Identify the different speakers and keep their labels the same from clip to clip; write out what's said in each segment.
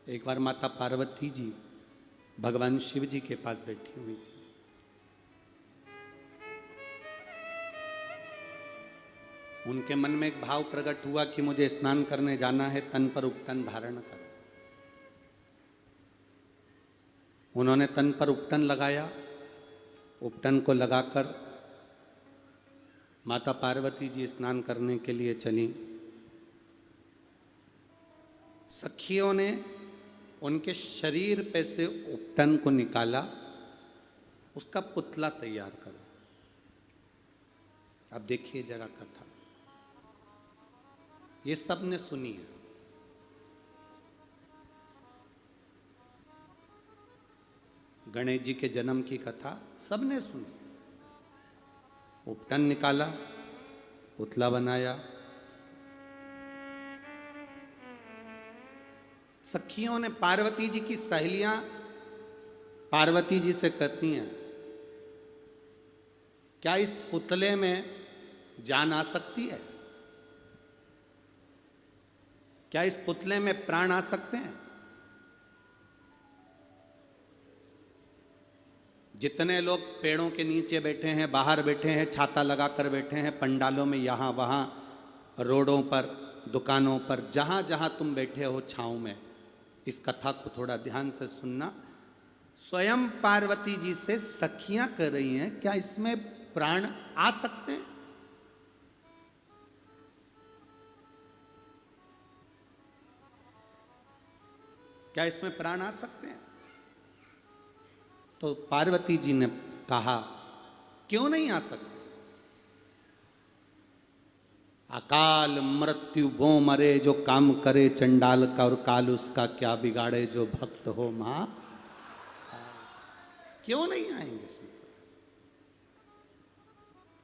Speaker 1: एक बार माता पार्वती जी भगवान शिव जी के पास बैठी हुई थी। उनके मन में एक भाव प्रकट हुआ कि मुझे स्नान करने जाना है, तन पर उपटन धारण कर। उन्होंने तन पर उपटन लगाया। उपटन को लगाकर माता पार्वती जी स्नान करने के लिए चली। सखियों ने उनके शरीर पे से उपटन को निकाला, उसका पुतला तैयार करा। अब देखिए जरा कथा, ये सब ने सुनी है। गणेश जी के जन्म की कथा सबने सुनी। उपटन निकाला, पुतला बनाया। सखियों ने, पार्वती जी की सहेलियां पार्वती जी से कहती हैं, क्या इस पुतले में जान आ सकती है? क्या इस पुतले में प्राण आ सकते हैं? जितने लोग पेड़ों के नीचे बैठे हैं, बाहर बैठे हैं, छाता लगाकर बैठे हैं, पंडालों में, यहाँ वहाँ, रोडों पर, दुकानों पर, जहाँ जहाँ तुम बैठे हो छाँव में, इस कथा को थोड़ा ध्यान से सुनना। स्वयं पार्वती जी से सखियां कर रही हैं, क्या इसमें प्राण आ सकते हैं? क्या इसमें प्राण आ सकते हैं? तो पार्वती जी ने कहा, क्यों नहीं आ सकते? अकाल मृत्यु वो मरे जो काम करे चंडाल का, और काल उसका क्या बिगाड़े जो भक्त हो मां। क्यों नहीं आएंगे इसमें?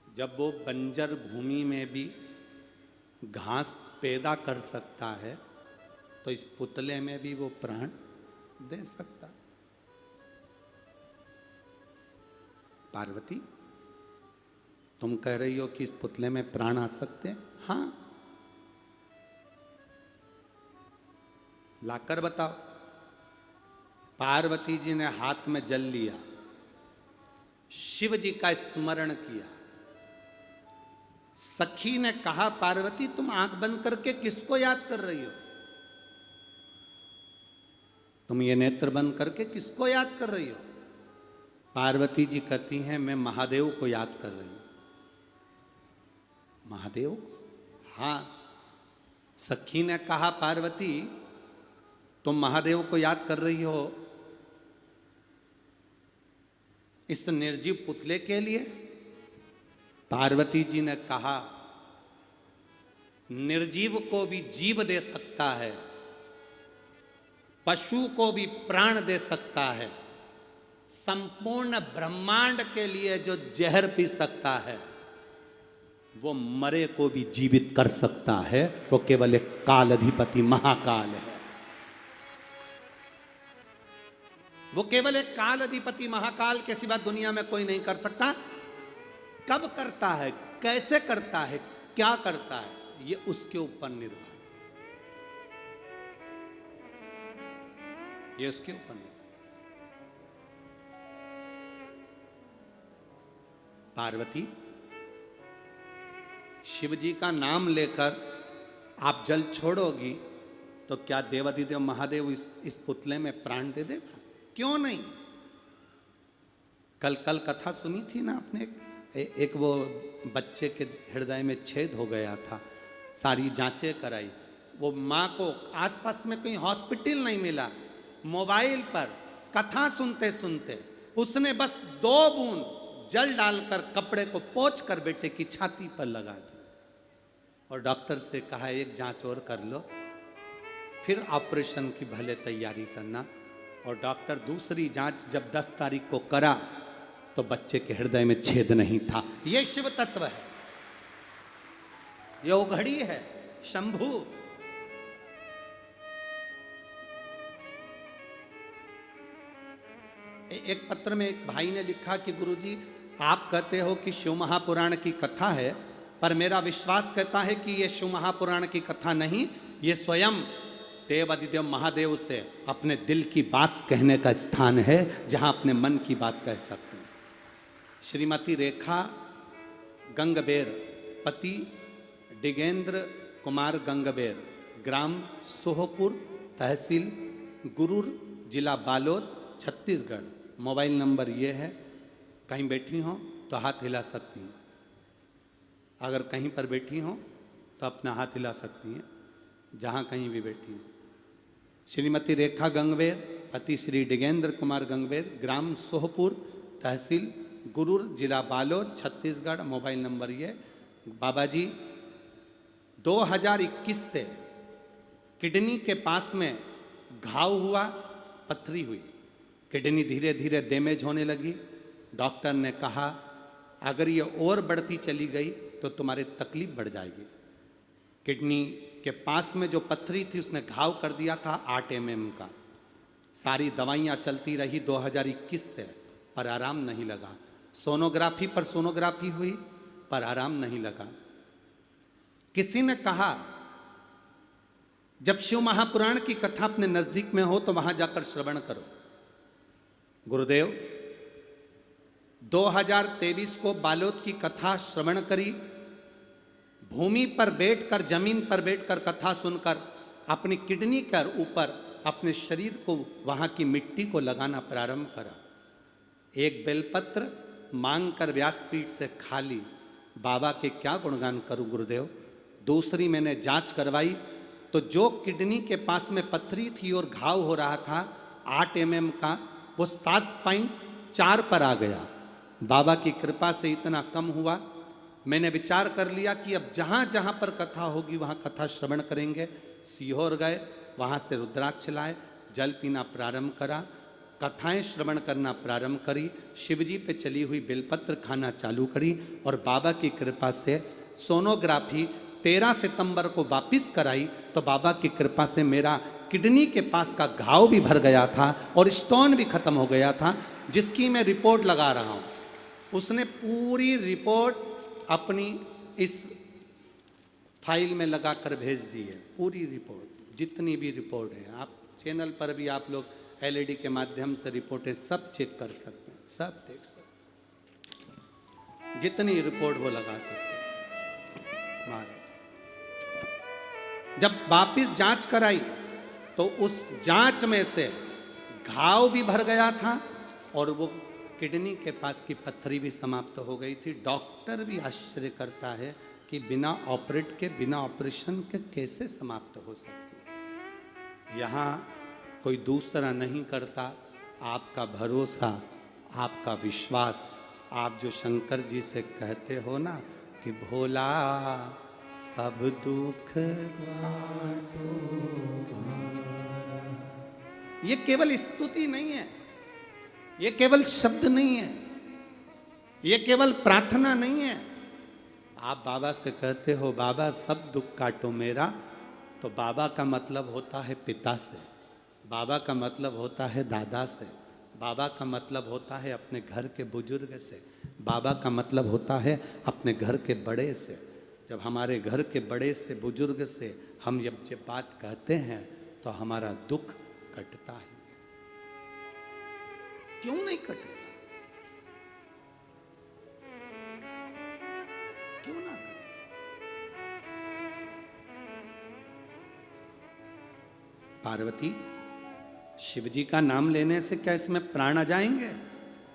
Speaker 1: जब वो बंजर भूमि में भी घास पैदा कर सकता है, तो इस पुतले में भी वो प्राण दे सकता। पार्वती, तुम कह रही हो कि इस पुतले में प्राण आ सकते हैं? हाँ, लाकर बताओ। पार्वती जी ने हाथ में जल लिया, शिव जी का स्मरण किया। सखी ने कहा, पार्वती तुम आंख बंद करके किसको याद कर रही हो? तुम ये नेत्र बंद करके किसको याद कर रही हो? पार्वती जी कहती हैं, मैं महादेव को याद कर रही हूं। महादेव को? हाँ। सखी ने कहा, पार्वती तुम महादेव को याद कर रही हो इस निर्जीव पुतले के लिए? पार्वती जी ने कहा, निर्जीव को भी जीव दे सकता है, पशु को भी प्राण दे सकता है, संपूर्ण ब्रह्मांड के लिए जो जहर पी सकता है, वो मरे को भी जीवित कर सकता है। वो केवल एक काल अधिपति महाकाल है। वो केवल एक काल अधिपति महाकाल के सिवा दुनिया में कोई नहीं कर सकता। कब करता है, कैसे करता है, क्या करता है, ये उसके ऊपर निर्भर है। ये उसके ऊपर निर्भर। पार्वती, शिव जी का नाम लेकर आप जल छोड़ोगी तो क्या देवाधिदेव महादेव इस पुतले में प्राण दे देगा? क्यों नहीं? कल कथा सुनी थी ना आपने, एक वो बच्चे के हृदय में छेद हो गया था, सारी जांचें कराई, वो माँ को आसपास में कहीं हॉस्पिटल नहीं मिला, मोबाइल पर कथा सुनते सुनते उसने बस 2 बूंद जल डालकर कपड़े को पोंछ कर बेटे की छाती पर लगा दी और डॉक्टर से कहा, एक जांच और कर लो, फिर ऑपरेशन की भले तैयारी करना। और डॉक्टर दूसरी जांच जब 10 तारीख को करा तो बच्चे के हृदय में छेद नहीं था। ये शिव तत्व है, ये उघड़ी है, शंभु। एक पत्र में एक भाई ने लिखा कि गुरुजी, आप कहते हो कि शिव महापुराण की कथा है, पर मेरा विश्वास कहता है कि ये शिव महापुराण की कथा नहीं, ये स्वयं देव अधिदेव महादेव से अपने दिल की बात कहने का स्थान है, जहां अपने मन की बात कह सकते हैं। श्रीमती रेखा गंगबेर, पति डिगेंद्र कुमार गंगबेर, ग्राम सोहपुर, तहसील गुरूर, जिला बालोद, छत्तीसगढ़। मोबाइल नंबर ये है, कहीं बैठी हो तो हाथ हिला सकती हैं। अगर कहीं पर बैठी हो तो अपना हाथ हिला सकती हैं, जहाँ कहीं भी बैठी हो। श्रीमती रेखा गंगबेर, पति श्री डिगेंद्र कुमार गंगबेर, ग्राम सोहपुर, तहसील गुरूर, जिला बालोद, छत्तीसगढ़। मोबाइल नंबर ये। बाबा जी 2021 से किडनी के पास में घाव हुआ, पथरी हुई, किडनी धीरे धीरे डैमेज होने लगी। डॉक्टर ने कहा अगर ये और बढ़ती चली गई तो तुम्हारी तकलीफ बढ़ जाएगी। किडनी के पास में जो पथरी थी उसने घाव कर दिया था 8 mm का। सारी दवाइयाँ चलती रही 2021 से, पर आराम नहीं लगा। सोनोग्राफी पर सोनोग्राफी हुई, पर आराम नहीं लगा। किसी ने कहा जब शिव महापुराण की कथा अपने नजदीक में हो तो वहां जाकर श्रवण करो। गुरुदेव 2023 को बालोद की कथा श्रवण करी। भूमि पर बैठकर, जमीन पर बैठकर कथा सुनकर अपनी किडनी के ऊपर अपने शरीर को, वहां की मिट्टी को लगाना प्रारंभ करा। एक बेलपत्र मांग कर व्यासपीठ से खा ली। बाबा के क्या गुणगान करूं गुरुदेव। दूसरी मैंने जांच करवाई तो जो किडनी के पास में पथरी थी और घाव हो रहा था 8 mm का, वो 7.4 पर आ गया। बाबा की कृपा से इतना कम हुआ। मैंने विचार कर लिया कि अब जहाँ जहाँ पर कथा होगी वहाँ कथा श्रवण करेंगे। सीहोर गए, वहाँ से रुद्राक्ष लाए, जल पीना प्रारंभ करा, कथाएं श्रवण करना प्रारंभ करी, शिवजी पे चली हुई बेलपत्र खाना चालू करी और बाबा की कृपा से सोनोग्राफी 13 सितंबर को वापिस कराई तो बाबा की कृपा से मेरा किडनी के पास का घाव भी भर गया था और स्टोन भी खत्म हो गया था, जिसकी मैं रिपोर्ट लगा रहा हूँ। उसने पूरी रिपोर्ट अपनी इस फाइल में लगाकर भेज दी है। पूरी रिपोर्ट, जितनी भी रिपोर्ट है, आप चैनल पर भी आप लोग LED के माध्यम से रिपोर्टें सब चेक कर सकते हैं, सब देख सकते हैं, जितनी रिपोर्ट वो लगा सकते हैं। महाराज जब वापिस जांच कराई तो उस जांच में से घाव भी भर गया था और वो किडनी के पास की पथरी भी समाप्त हो गई थी। डॉक्टर भी आश्चर्य करता है कि बिना ऑपरेट के, बिना ऑपरेशन के कैसे समाप्त हो सकती। यहाँ कोई दूसरा नहीं करता, आपका भरोसा, आपका विश्वास। आप जो शंकर जी से कहते हो ना कि भोला सब दुख काटो, ये केवल स्तुति नहीं है, ये केवल शब्द नहीं है, ये केवल प्रार्थना नहीं है। आप बाबा से कहते हो बाबा सब दुख काटो मेरा, तो बाबा का मतलब होता है पिता से, बाबा का मतलब होता है दादा से, बाबा का मतलब होता है अपने घर के बुजुर्ग से, बाबा का मतलब होता है अपने घर के बड़े से। जब हमारे घर के बड़े से, बुजुर्ग से हम जब बात कहते हैं तो हमारा दुख कटता है। क्यों नहीं कटेगा? क्यों ना? पार्वती, शिवजी का नाम लेने से क्या इसमें प्राण आ जाएंगे?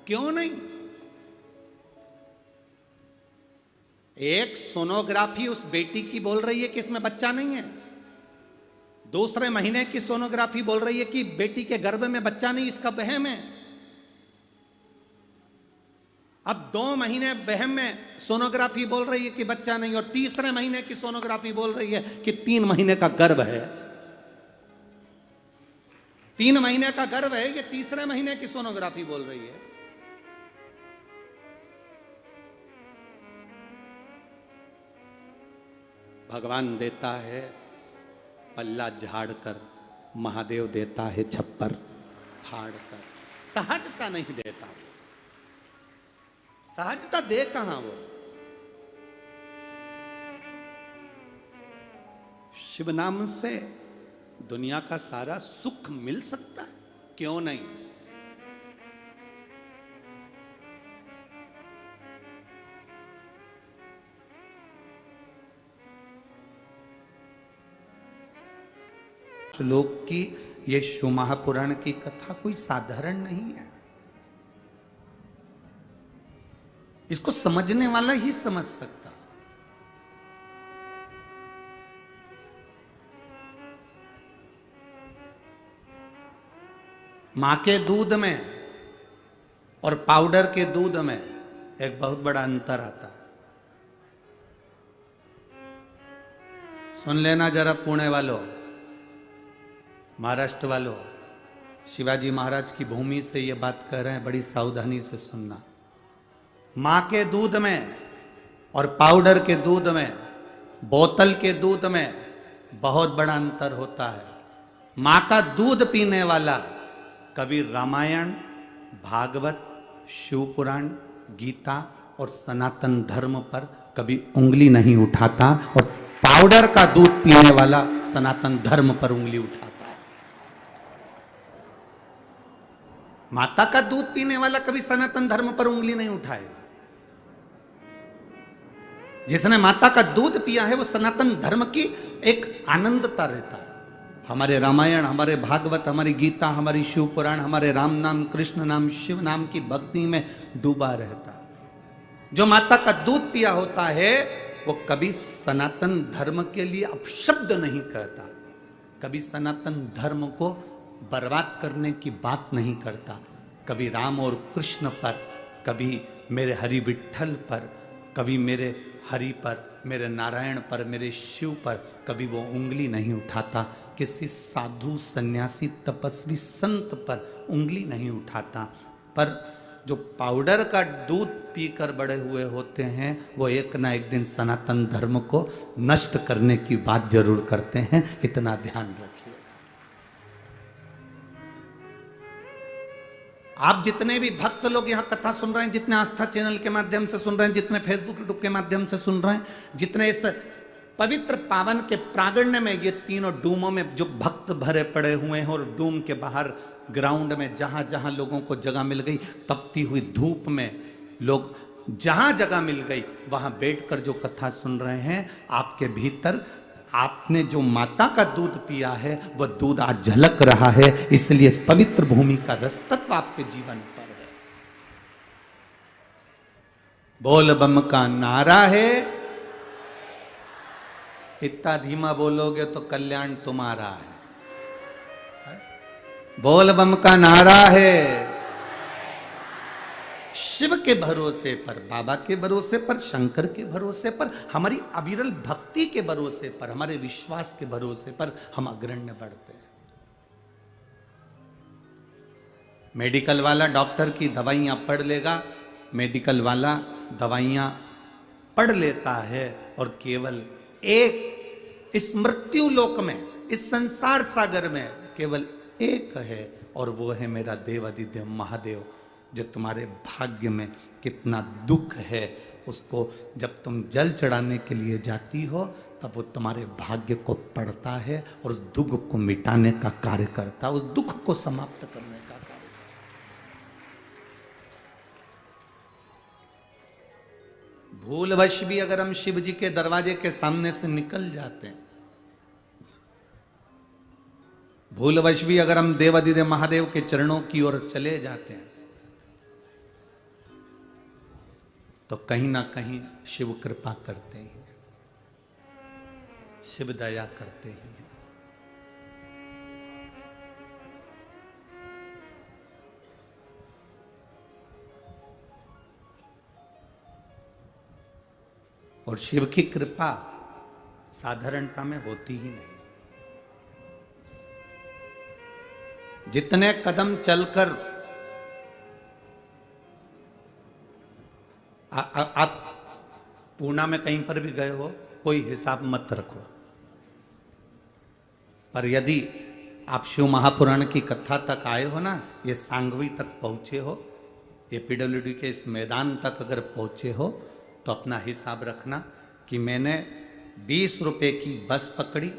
Speaker 1: क्यों नहीं? एक सोनोग्राफी उस बेटी की बोल रही है कि इसमें बच्चा नहीं है। दूसरे महीने की सोनोग्राफी बोल रही है कि बेटी के गर्भ में बच्चा नहीं, इसका वहम है। अब 2 महीने वहम में सोनोग्राफी बोल रही है कि बच्चा नहीं, और तीसरे महीने की सोनोग्राफी बोल रही है कि 3 महीने का गर्भ है। 3 महीने का गर्भ है, ये तीसरे महीने की सोनोग्राफी बोल रही है। भगवान देता है पल्ला झाड़कर, महादेव देता है छप्पर फाड़कर। सहजता नहीं देता, सहजता दे कहां वो। शिव नाम से दुनिया का सारा सुख मिल सकता है, क्यों नहीं? श्लोक की ये शिव महापुराण की कथा कोई साधारण नहीं है। इसको समझने वाला ही समझ सकता। मां के दूध में और पाउडर के दूध में एक बहुत बड़ा अंतर आता है। सुन लेना जरा पुणे वालों, महाराष्ट्र वालों, शिवाजी महाराज की भूमि से ये बात कर रहे हैं, बड़ी सावधानी से सुनना। मां के दूध में और पाउडर के दूध में, बोतल के दूध में बहुत बड़ा अंतर होता है। मां का दूध पीने वाला कभी रामायण, भागवत, शिव पुराण, गीता और सनातन धर्म पर कभी उंगली नहीं उठाता, और पाउडर का दूध पीने वाला सनातन धर्म पर उंगली उठाता है। माता का दूध पीने वाला कभी सनातन धर्म पर उंगली नहीं उठाएगा। जिसने माता का दूध पिया है वो सनातन धर्म की एक आनंदता रहता है। हमारे रामायण, हमारे भागवत, हमारी गीता, हमारी शिव पुराण, हमारे राम नाम, कृष्ण नाम, शिव नाम की भक्ति में डूबा रहता है। जो माता का दूध पिया होता है वो कभी सनातन धर्म के लिए अपशब्द नहीं कहता, कभी सनातन धर्म को बर्बाद करने की बात नहीं करता। कभी राम और कृष्ण पर, कभी मेरे हरि विठ्ठल पर, कभी मेरे हरि पर, मेरे नारायण पर, मेरे शिव पर कभी वो उंगली नहीं उठाता। किसी साधु, सन्यासी, तपस्वी, संत पर उंगली नहीं उठाता। पर जो पाउडर का दूध पीकर बड़े हुए होते हैं वो एक ना एक दिन सनातन धर्म को नष्ट करने की बात जरूर करते हैं, इतना ध्यान रखिए। आप जितने भी भक्त लोग यहाँ कथा सुन रहे हैं, जितने आस्था चैनल के माध्यम से सुन रहे हैं, जितने फेसबुक यूट्यूब के माध्यम से सुन रहे हैं, जितने इस पवित्र पावन के प्रांगण में, ये तीनों डूमों में जो भक्त भरे पड़े हुए हैं, और डूम के बाहर ग्राउंड में जहां जहां लोगों को जगह मिल गई, तपती हुई धूप में लोग जहां जगह मिल गई वहां बैठकर जो कथा सुन रहे हैं, आपके भीतर आपने जो माता का दूध पिया है वह दूध आज झलक रहा है। इसलिए इस पवित्र भूमि का रसतत्व आपके जीवन पर है। बोल बम का नारा है, इतना धीमा बोलोगे तो कल्याण तुम्हारा है। बोल बम का नारा है। शिव के भरोसे पर, बाबा के भरोसे पर, शंकर के भरोसे पर, हमारी अविरल भक्ति के भरोसे पर, हमारे विश्वास के भरोसे पर हम अग्रण्य बढ़ते हैं। मेडिकल वाला डॉक्टर की दवाइयां पढ़ लेगा, मेडिकल वाला दवाइयां पढ़ लेता है और केवल एक इस मृत्यु लोक में, इस संसार सागर में केवल एक है, और वो है मेरा देवादिदेव महादेव, जो तुम्हारे भाग्य में कितना दुख है उसको जब तुम जल चढ़ाने के लिए जाती हो तब वो तुम्हारे भाग्य को पढ़ता है और उस दुख को मिटाने का कार्य करता है, उस दुख को समाप्त करने का कार्य करता। भूलवश भी अगर हम शिव जी के दरवाजे के सामने से निकल जाते हैं, भूलवश भी अगर हम देवादिदेव महादेव के चरणों की ओर चले जाते हैं, तो कहीं ना कहीं शिव कृपा करते हैं, शिव दया करते हैं। और शिव की कृपा साधारणता में होती ही नहीं। जितने कदम चलकर आप पूना में कहीं पर भी गए हो, कोई हिसाब मत रखो, पर यदि आप शिव महापुराण की कथा तक आए हो ना, ये सांगवी तक पहुंचे हो, ये पीडब्ल्यूडी के इस मैदान तक अगर पहुंचे हो, तो अपना हिसाब रखना कि मैंने 20 रुपए की बस पकड़ी,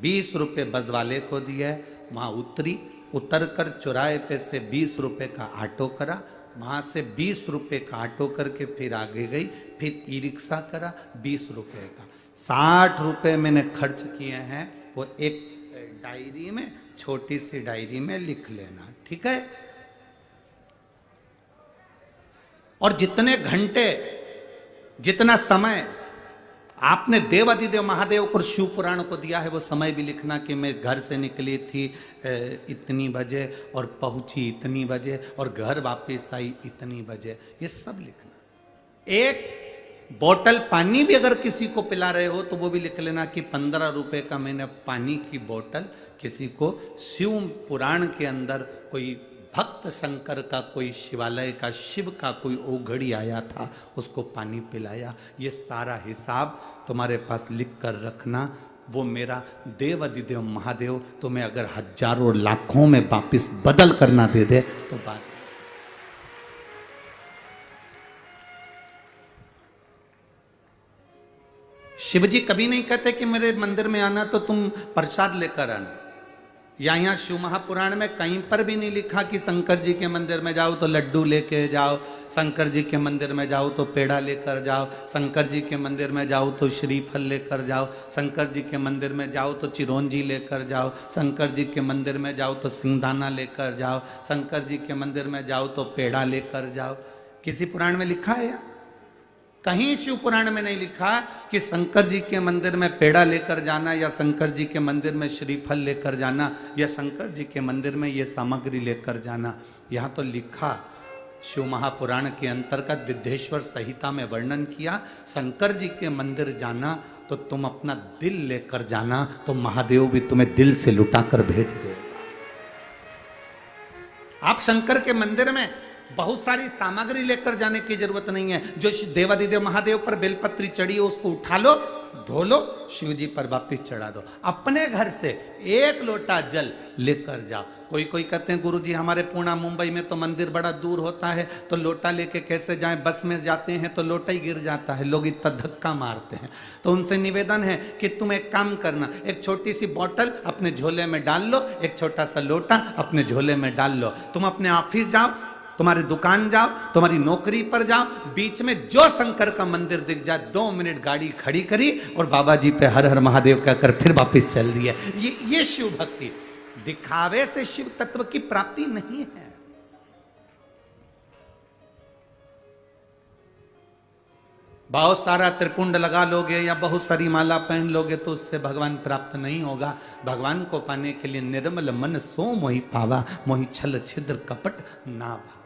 Speaker 1: 20 रुपये बस वाले को दिया, वहाँ उतरी, उतर कर चौराहे पे से 20 रुपये का ऑटो करा, वहाँ से 20 रुपये का ऑटो करके फिर आगे गई, फिर ई रिक्शा करा 20 रुपये का। 60 रुपये मैंने खर्च किए हैं, वो एक डायरी में, छोटी सी डायरी में लिख लेना, ठीक है। और जितने घंटे, जितना समय आपने देवादिदेव महादेव को शिव पुराण को दिया है, वो समय भी लिखना कि मैं घर से निकली थी इतनी बजे और पहुंची इतनी बजे और घर वापस आई इतनी बजे, ये सब लिखना। एक बोतल पानी भी अगर किसी को पिला रहे हो तो वो भी लिख लेना कि 15 रुपये का मैंने पानी की बोतल किसी को शिव पुराण के अंदर कोई भक्त शंकर का, कोई शिवालय का, शिव का कोई ओघड़ी आया था, उसको पानी पिलाया। ये सारा हिसाब तुम्हारे पास लिख कर रखना। वो मेरा देव अधिदेव महादेव तुम्हें अगर हजारों लाखों में वापिस बदल करना दे दे तो बात। शिवजी कभी नहीं कहते कि मेरे मंदिर में आना तो तुम प्रसाद लेकर आना। यहाँ शिव महापुराण में कहीं पर भी नहीं लिखा कि शंकर जी के मंदिर में जाओ तो लड्डू लेके जाओ, शंकर जी के मंदिर में जाओ तो पेड़ा लेकर जाओ, शंकर जी के मंदिर में जाओ तो श्रीफल लेकर जाओ, शंकर जी के मंदिर में जाओ तो चिरौंजी लेकर जाओ, शंकर जी के मंदिर में जाओ तो सिंगदाना लेकर जाओ, शंकर जी के मंदिर में जाओ तो पेड़ा लेकर जाओ। किसी पुराण में लिखा है? कहीं शिव पुराण में नहीं लिखा कि शंकर जी के मंदिर में पेड़ा लेकर जाना या शंकर जी के मंदिर में श्रीफल लेकर जाना या शंकर जी के मंदिर में ये सामग्री लेकर जाना। यहाँ तो लिखा, शिव महापुराण के अंतर्गत विद्येश्वर संहिता में वर्णन किया, शंकर जी के मंदिर जाना तो तुम अपना दिल लेकर जाना, तो महादेव भी तुम्हें दिल से लुटा कर भेज देगा। आप शंकर के मंदिर में बहुत सारी सामग्री लेकर जाने की जरूरत नहीं है। जो देवादिदेव महादेव पर बेलपत्री चढ़ी हो उसको उठा लो, धो लो, शिव जी पर वापिस चढ़ा दो। अपने घर से 1 लोटा जल लेकर जाओ। कोई कहते हैं गुरुजी हमारे पुणे मुंबई में तो मंदिर बड़ा दूर होता है तो लोटा लेके कैसे जाएं, बस में जाते हैं तो लोटा ही गिर जाता है, लोग इतना धक्का मारते हैं। तो उनसे निवेदन है कि तुम एक काम करना, एक छोटी सी बोतल अपने झोले में डाल लो, एक छोटा सा लोटा अपने झोले में डाल लो। तुम अपने ऑफिस जाओ, तुम्हारी दुकान जाओ, तुम्हारी नौकरी पर जाओ, बीच में जो शंकर का मंदिर दिख जाए 2 मिनट गाड़ी खड़ी करी और बाबा जी पे हर हर महादेव कहकर फिर वापस चल दिए। ये शिव भक्ति। दिखावे से शिव तत्व की प्राप्ति नहीं है। बहुत सारा त्रिपुंड लगा लोगे या बहुत सारी माला पहन लोगे तो उससे भगवान प्राप्त नहीं होगा। भगवान को पाने के लिए निर्मल मन सो मोहि पावा, मोहि छल छिद्र कपट ना भावा।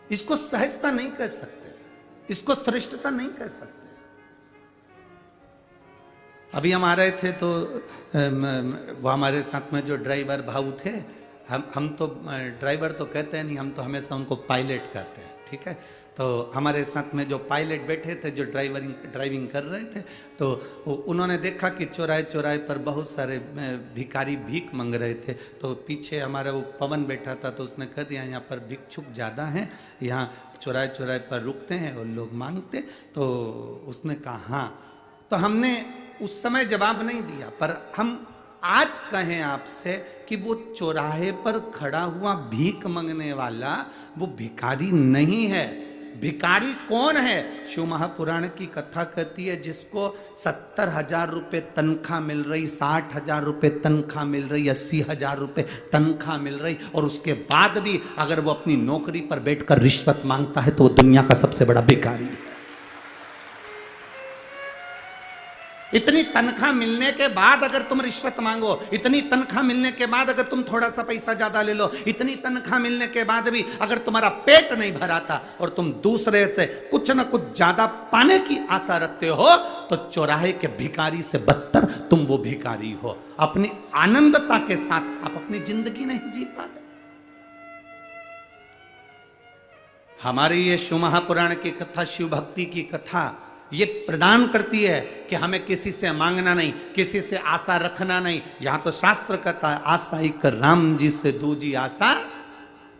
Speaker 1: इसको सहजता नहीं कह सकते, इसको श्रेष्ठता नहीं कह सकते। अभी हम आ रहे थे तो वो हमारे साथ में जो ड्राइवर भाऊ थे, हम तो ड्राइवर तो कहते हैं नहीं, हम तो हमेशा उनको पायलट कहते हैं, ठीक है। तो हमारे साथ में जो पायलट बैठे थे, जो ड्राइविंग कर रहे थे, तो उन्होंने देखा कि चौराहे चौराहे पर बहुत सारे भिखारी भीख मांग रहे थे। तो पीछे हमारा वो पवन बैठा था, तो उसने कह दिया यहाँ पर भिक्षुक ज़्यादा हैं, यहाँ चौराहे चौराहे पर रुकते हैं और लोग मांगते। तो उसने कहा हाँ। तो हमने उस समय जवाब नहीं दिया, पर हम आज कहें आपसे कि वो चौराहे पर खड़ा हुआ भीख मांगने वाला वो भिखारी नहीं है। भिखारी कौन है? शिव महापुराण की कथा कहती है जिसको 70,000 रुपये तनख्वाह मिल रही, 60,000 रुपये तनख्वाह मिल रही, 80,000 रुपये तनख्वाह मिल रही, और उसके बाद भी अगर वो अपनी नौकरी पर बैठकर रिश्वत मांगता है तो वो दुनिया का सबसे बड़ा भिखारी है। इतनी तनख्वाह मिलने के बाद अगर तुम रिश्वत मांगो, इतनी तनख्वाह मिलने के बाद अगर तुम थोड़ा सा पैसा ज्यादा ले लो, इतनी तनख्वाह मिलने के बाद भी अगर तुम्हारा पेट नहीं भराता और तुम दूसरे से कुछ न कुछ ज्यादा पाने की आशा रखते हो, तो चौराहे के भिखारी से बदतर तुम वो भिखारी हो। अपनी आनंदता के साथ आप अपनी जिंदगी नहीं जी पा रहे। हमारी ये शिव महापुराण की कथा, शिव भक्ति की कथा ये प्रदान करती है कि हमें किसी से मांगना नहीं, किसी से आशा रखना नहीं। यहां तो शास्त्र कहता है आशा एक राम जी से दूजी आशा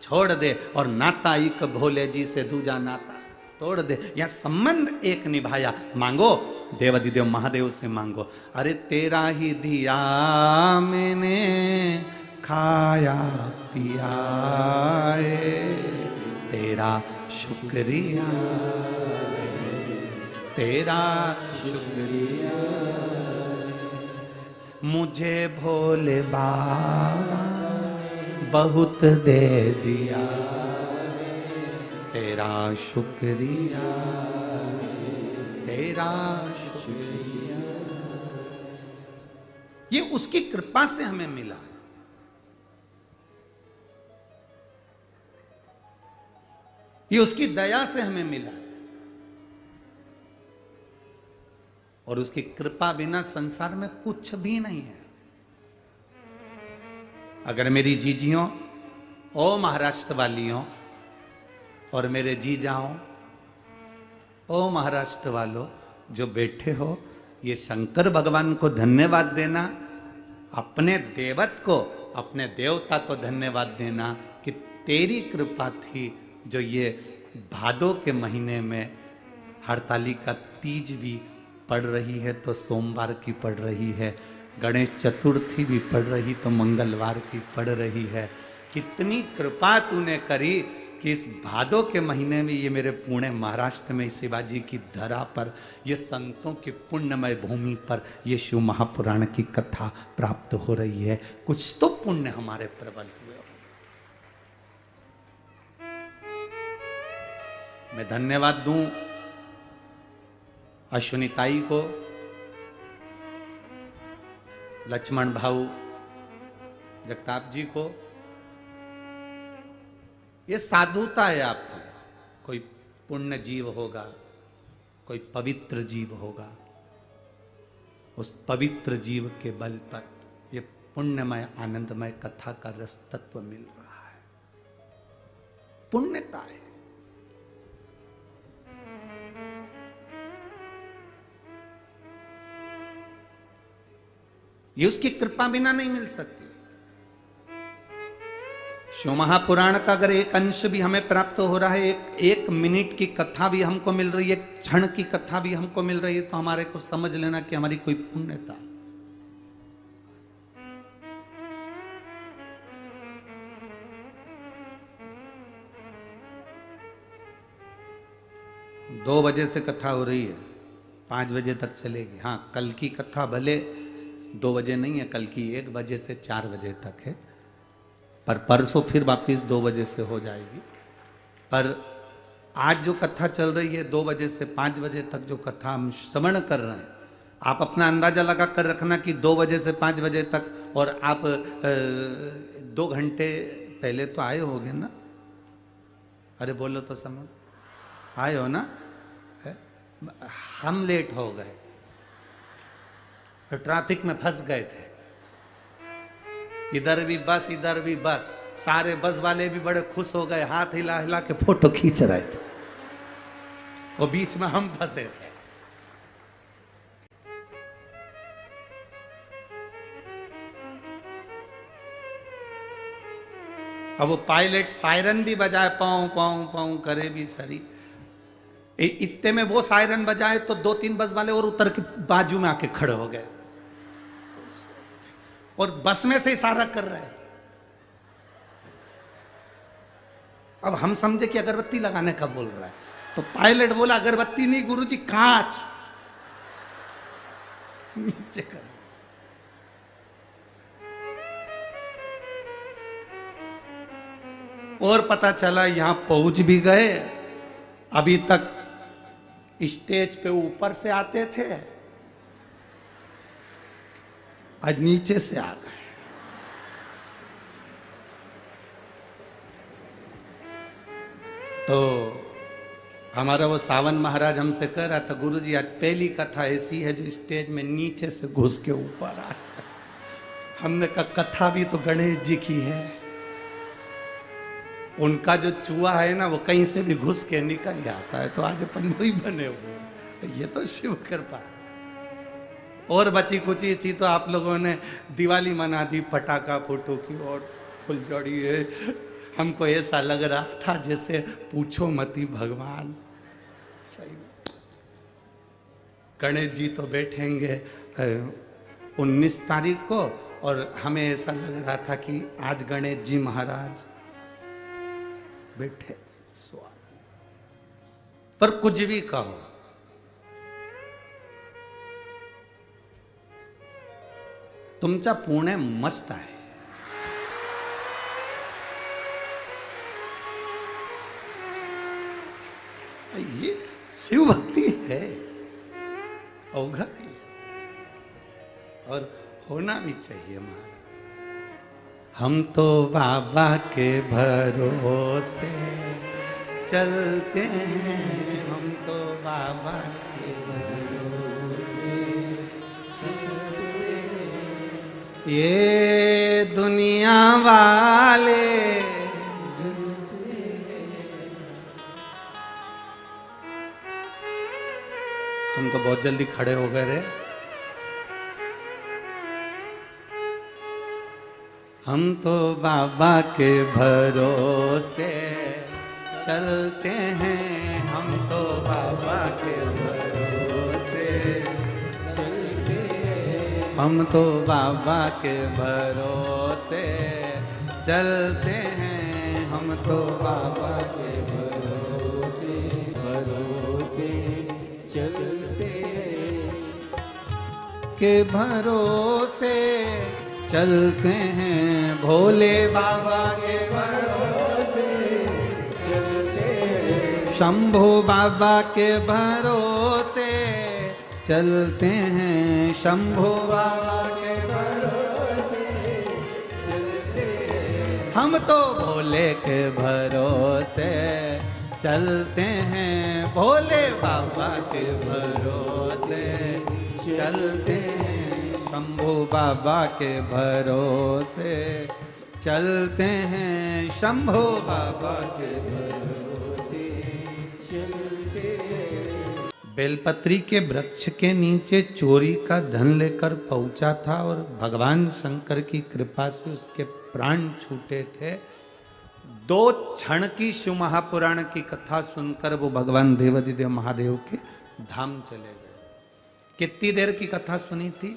Speaker 1: छोड़ दे, और नाता एक भोले जी से दूजा नाता तोड़ दे। यह संबंध एक निभाया, मांगो देवाधिदेव महादेव से मांगो। अरे तेरा ही दिया मैंने खाया पिया, तेरा शुक्रिया, तेरा शुक्रिया, मुझे भोले बाबा बहुत दे दिया, तेरा शुक्रिया, तेरा शुक्रिया। ये उसकी कृपा से हमें मिला है। ये उसकी दया से हमें मिला है, और उसकी कृपा बिना संसार में कुछ भी नहीं है। अगर मेरी जीजियों, ओ महाराष्ट्र वालियों, और मेरे जीजाओं, ओ महाराष्ट्र वालों जो बैठे हो, ये शंकर भगवान को धन्यवाद देना, अपने देवत को, अपने देवता को धन्यवाद देना कि तेरी कृपा थी जो ये भादों के महीने में हरतालिका तीज भी पड़ रही है तो सोमवार की पड़ रही है, गणेश चतुर्थी भी पड़ रही तो मंगलवार की पड़ रही है। कितनी कृपा तूने करी कि इस भादों के महीने में ये मेरे पुणे महाराष्ट्र में शिवाजी की धरा पर, ये संतों की पुण्यमय भूमि पर ये शिव महापुराण की कथा प्राप्त हो रही है। कुछ तो पुण्य हमारे प्रबल हुए। मैं धन्यवाद दूं अश्विनी ताई को, लक्ष्मण भाऊ जगताप जी को। ये साधुता है आपकी। कोई पुण्य जीव होगा, कोई पवित्र जीव होगा, उस पवित्र जीव के बल पर ये पुण्यमय आनंदमय कथा का रस तत्व मिल रहा है। पुण्यता है। ये उसकी कृपा बिना नहीं मिल सकती। शिव महापुराण का अगर एक अंश भी हमें प्राप्त हो रहा है, एक मिनट की कथा भी हमको मिल रही है, एक क्षण की कथा भी हमको मिल रही है, तो हमारे को समझ लेना कि हमारी कोई पुण्यता। दो बजे से कथा हो रही है, 5 बजे तक चलेगी। हाँ, कल की कथा भले 2 बजे नहीं है, कल की 1 बजे से 4 बजे तक है, पर परसों फिर वापिस 2 बजे से हो जाएगी। पर आज जो कथा चल रही है 2 बजे से 5 बजे तक जो कथा हम श्रवण कर रहे हैं, आप अपना अंदाजा लगा कर रखना कि 2 बजे से 5 बजे तक, और आप 2 घंटे पहले तो आए होगे ना? अरे बोलो तो समझ, आए हो ना? हम लेट हो गए तो ट्रैफिक में फंस गए थे, इधर भी बस इधर भी बस। सारे बस वाले भी बड़े खुश हो गए, हाथ हिला हिला के फोटो खींच रहे थे, वो बीच में हम फंसे थे। अब वो पायलट सायरन भी बजाए, पाऊं पाऊं पाऊं करे भी सरी। इतने में वो सायरन बजाए तो 2-3 बस वाले और उतर के बाजू में आके खड़े हो गए और बस में से इशारा कर रहे हैं। अब हम समझे कि अगरबत्ती लगाने का बोल रहा है, तो पायलट बोला अगरबत्ती नहीं गुरुजी, कांच नीचे कर। और पता चला यहां पहुंच भी गए। अभी तक स्टेज पे ऊपर से आते थे, आज नीचे से आ गए। तो हमारा वो सावन महाराज हमसे कह रहा था, गुरुजी आज पहली कथा ऐसी है जो स्टेज में नीचे से घुस के ऊपर आ। हमने कहा कथा भी तो गणेश जी की है, उनका जो चूहा है ना वो कहीं से भी घुस के निकल आता है, तो आज अपन वही बने हुए। ये तो शिव कृपा। और बची कुची थी तो आप लोगों ने दिवाली मना दी, पटाखा फोटो की और फुलझड़ी है। हमको ऐसा लग रहा था जैसे पूछो मती भगवान। सही गणेश जी तो बैठेंगे 19 तारीख को, और हमें ऐसा लग रहा था कि आज गणेश जी महाराज बैठे। पर कुछ भी कहो, तुमचा पुणे मस्त आहे। ये शिव भक्ति है, अवघड़ है, और होना भी चाहिए महाराज। हम तो बाबा के भरोसे चलते हैं, हम तो बाबा के भरोसे चलते हैं। ये दुनिया वाले तुम तो बहुत जल्दी खड़े हो गए रे। हम तो बाबा के भरोसे चलते हैं, हम तो बाबा के भरोसे चलते हैं, हम तो बाबा के भरोसे चलते हैं, हम तो बाबा के भरोसे चलते हैं, के भरोसे चलते हैं, भोले बाबा के भरोसे चलते हैं, शंभू बाबा के भरोसे चलते हैं, शंभू बाबा के भरोसे चलते हैं, हम तो भोले के भरोसे चलते हैं, भोले बाबा के भरोसे चलते हैं, शंभू बाबा के भरोसे चलते हैं, शंभू बाबा के भरोसे चलते हैं। बेलपत्री के वृक्ष के नीचे चोरी का धन लेकर पहुंचा था और भगवान शंकर की कृपा से उसके प्राण छूटे थे। 2 क्षण की शिव महापुराण की कथा सुनकर वो भगवान देवाधिदेव महादेव के धाम चले गए। कितनी देर की कथा सुनी थी?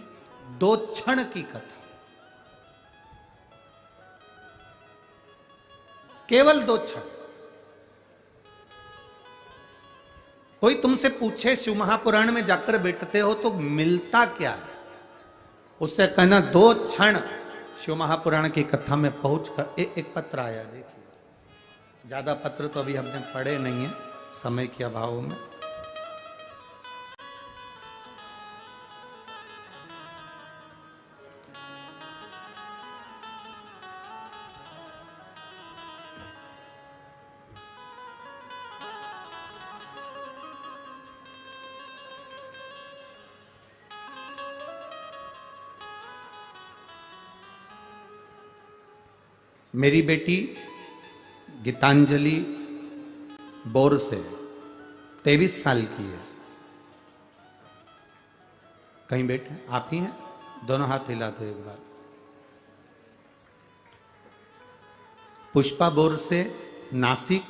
Speaker 1: 2 क्षण की कथा, केवल 2 क्षण। कोई तुमसे पूछे शिव महापुराण में जाकर बैठते हो तो मिलता क्या है, उससे कहना 2 क्षण शिव महापुराण की कथा में पहुंचकर। एक पत्र आया, देखिए। ज्यादा पत्र तो अभी हमने पढ़े नहीं है समय के अभाव में। मेरी बेटी गीतांजलि बोरसे 23 साल की है। कहीं बैठे आप ही हैं? दोनों हाथ हिला दो एक बार। पुष्पा बोरसे नासिक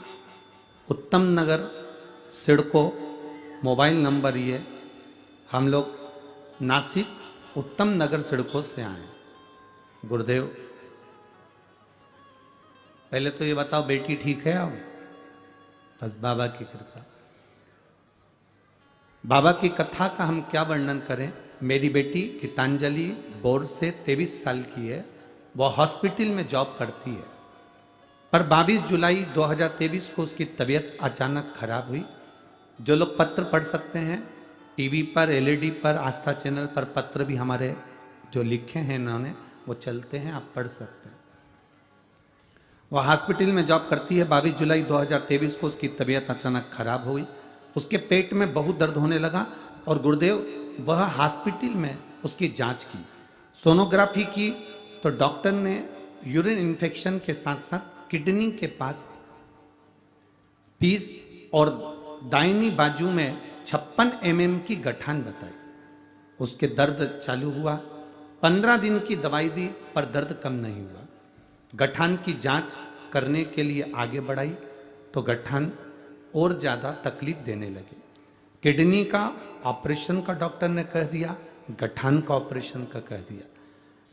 Speaker 1: उत्तम नगर सिडको, मोबाइल नंबर ये। हम लोग नासिक उत्तम नगर सिडको से आए। गुरुदेव, पहले तो ये बताओ बेटी ठीक है? अब बस बाबा की कृपा। बाबा की कथा का हम क्या वर्णन करें। मेरी बेटी गीतांजलि बोरसे 23 साल की है। वह हॉस्पिटल में जॉब करती है, पर 22 जुलाई 2023 को उसकी तबीयत अचानक खराब हुई। जो लोग पत्र पढ़ सकते हैं, टीवी पर, एलईडी पर, आस्था चैनल पर पत्र भी हमारे जो लिखे हैं इन्होंने वो चलते हैं, आप पढ़ सकते हैं। वह हॉस्पिटल में जॉब करती है। 22 जुलाई 2023 को उसकी तबीयत अचानक खराब हुई। उसके पेट में बहुत दर्द होने लगा और गुरुदेव वह हॉस्पिटल में उसकी जांच की, सोनोग्राफी की, तो डॉक्टर ने यूरिन इन्फेक्शन के साथ साथ किडनी के पास पीस और दाहिनी बाजू में 56 mm की गठान बताई। उसके दर्द चालू हुआ, 15 दिन की दवाई दी पर दर्द कम नहीं हुआ। गठान की जांच करने के लिए आगे बढ़ाई तो गठान और ज़्यादा तकलीफ देने लगी। किडनी का ऑपरेशन का डॉक्टर ने कह दिया, गठान का ऑपरेशन का कह दिया।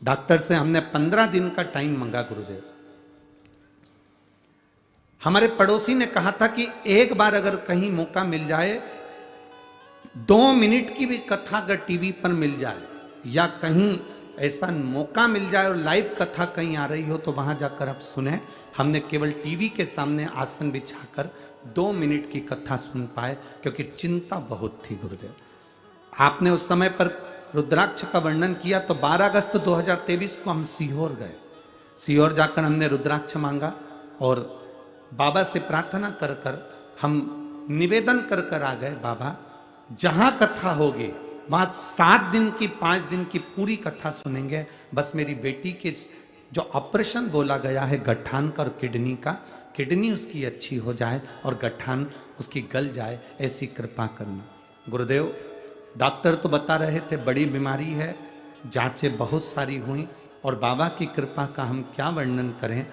Speaker 1: डॉक्टर से हमने 15 दिन का टाइम मांगा गुरुदेव। हमारे पड़ोसी ने कहा था कि एक बार अगर कहीं मौका मिल जाए, 2 मिनट की भी कथा अगर टीवी पर मिल जाए या कहीं ऐसा मौका मिल जाए और लाइव कथा कहीं आ रही हो तो वहां जाकर आप सुने। हमने केवल टीवी के सामने आसन बिछाकर 2 मिनट की कथा सुन पाए, क्योंकि चिंता बहुत थी गुरुदेव। आपने उस समय पर रुद्राक्ष का वर्णन किया तो 12 अगस्त 2023 को हम सीहोर गए। सीहोर जाकर हमने रुद्राक्ष मांगा और बाबा से प्रार्थना कर कर हम निवेदन कर कर आ गए, बाबा जहां कथा होगी वहां 7 दिन की 5 दिन की पूरी कथा सुनेंगे। बस मेरी बेटी के जो ऑपरेशन बोला गया है गठान का और किडनी का, किडनी उसकी अच्छी हो जाए और गठान उसकी गल जाए, ऐसी कृपा करना। गुरुदेव डॉक्टर तो बता रहे थे बड़ी बीमारी है, जांचें बहुत सारी हुई और बाबा की कृपा का हम क्या वर्णन करें।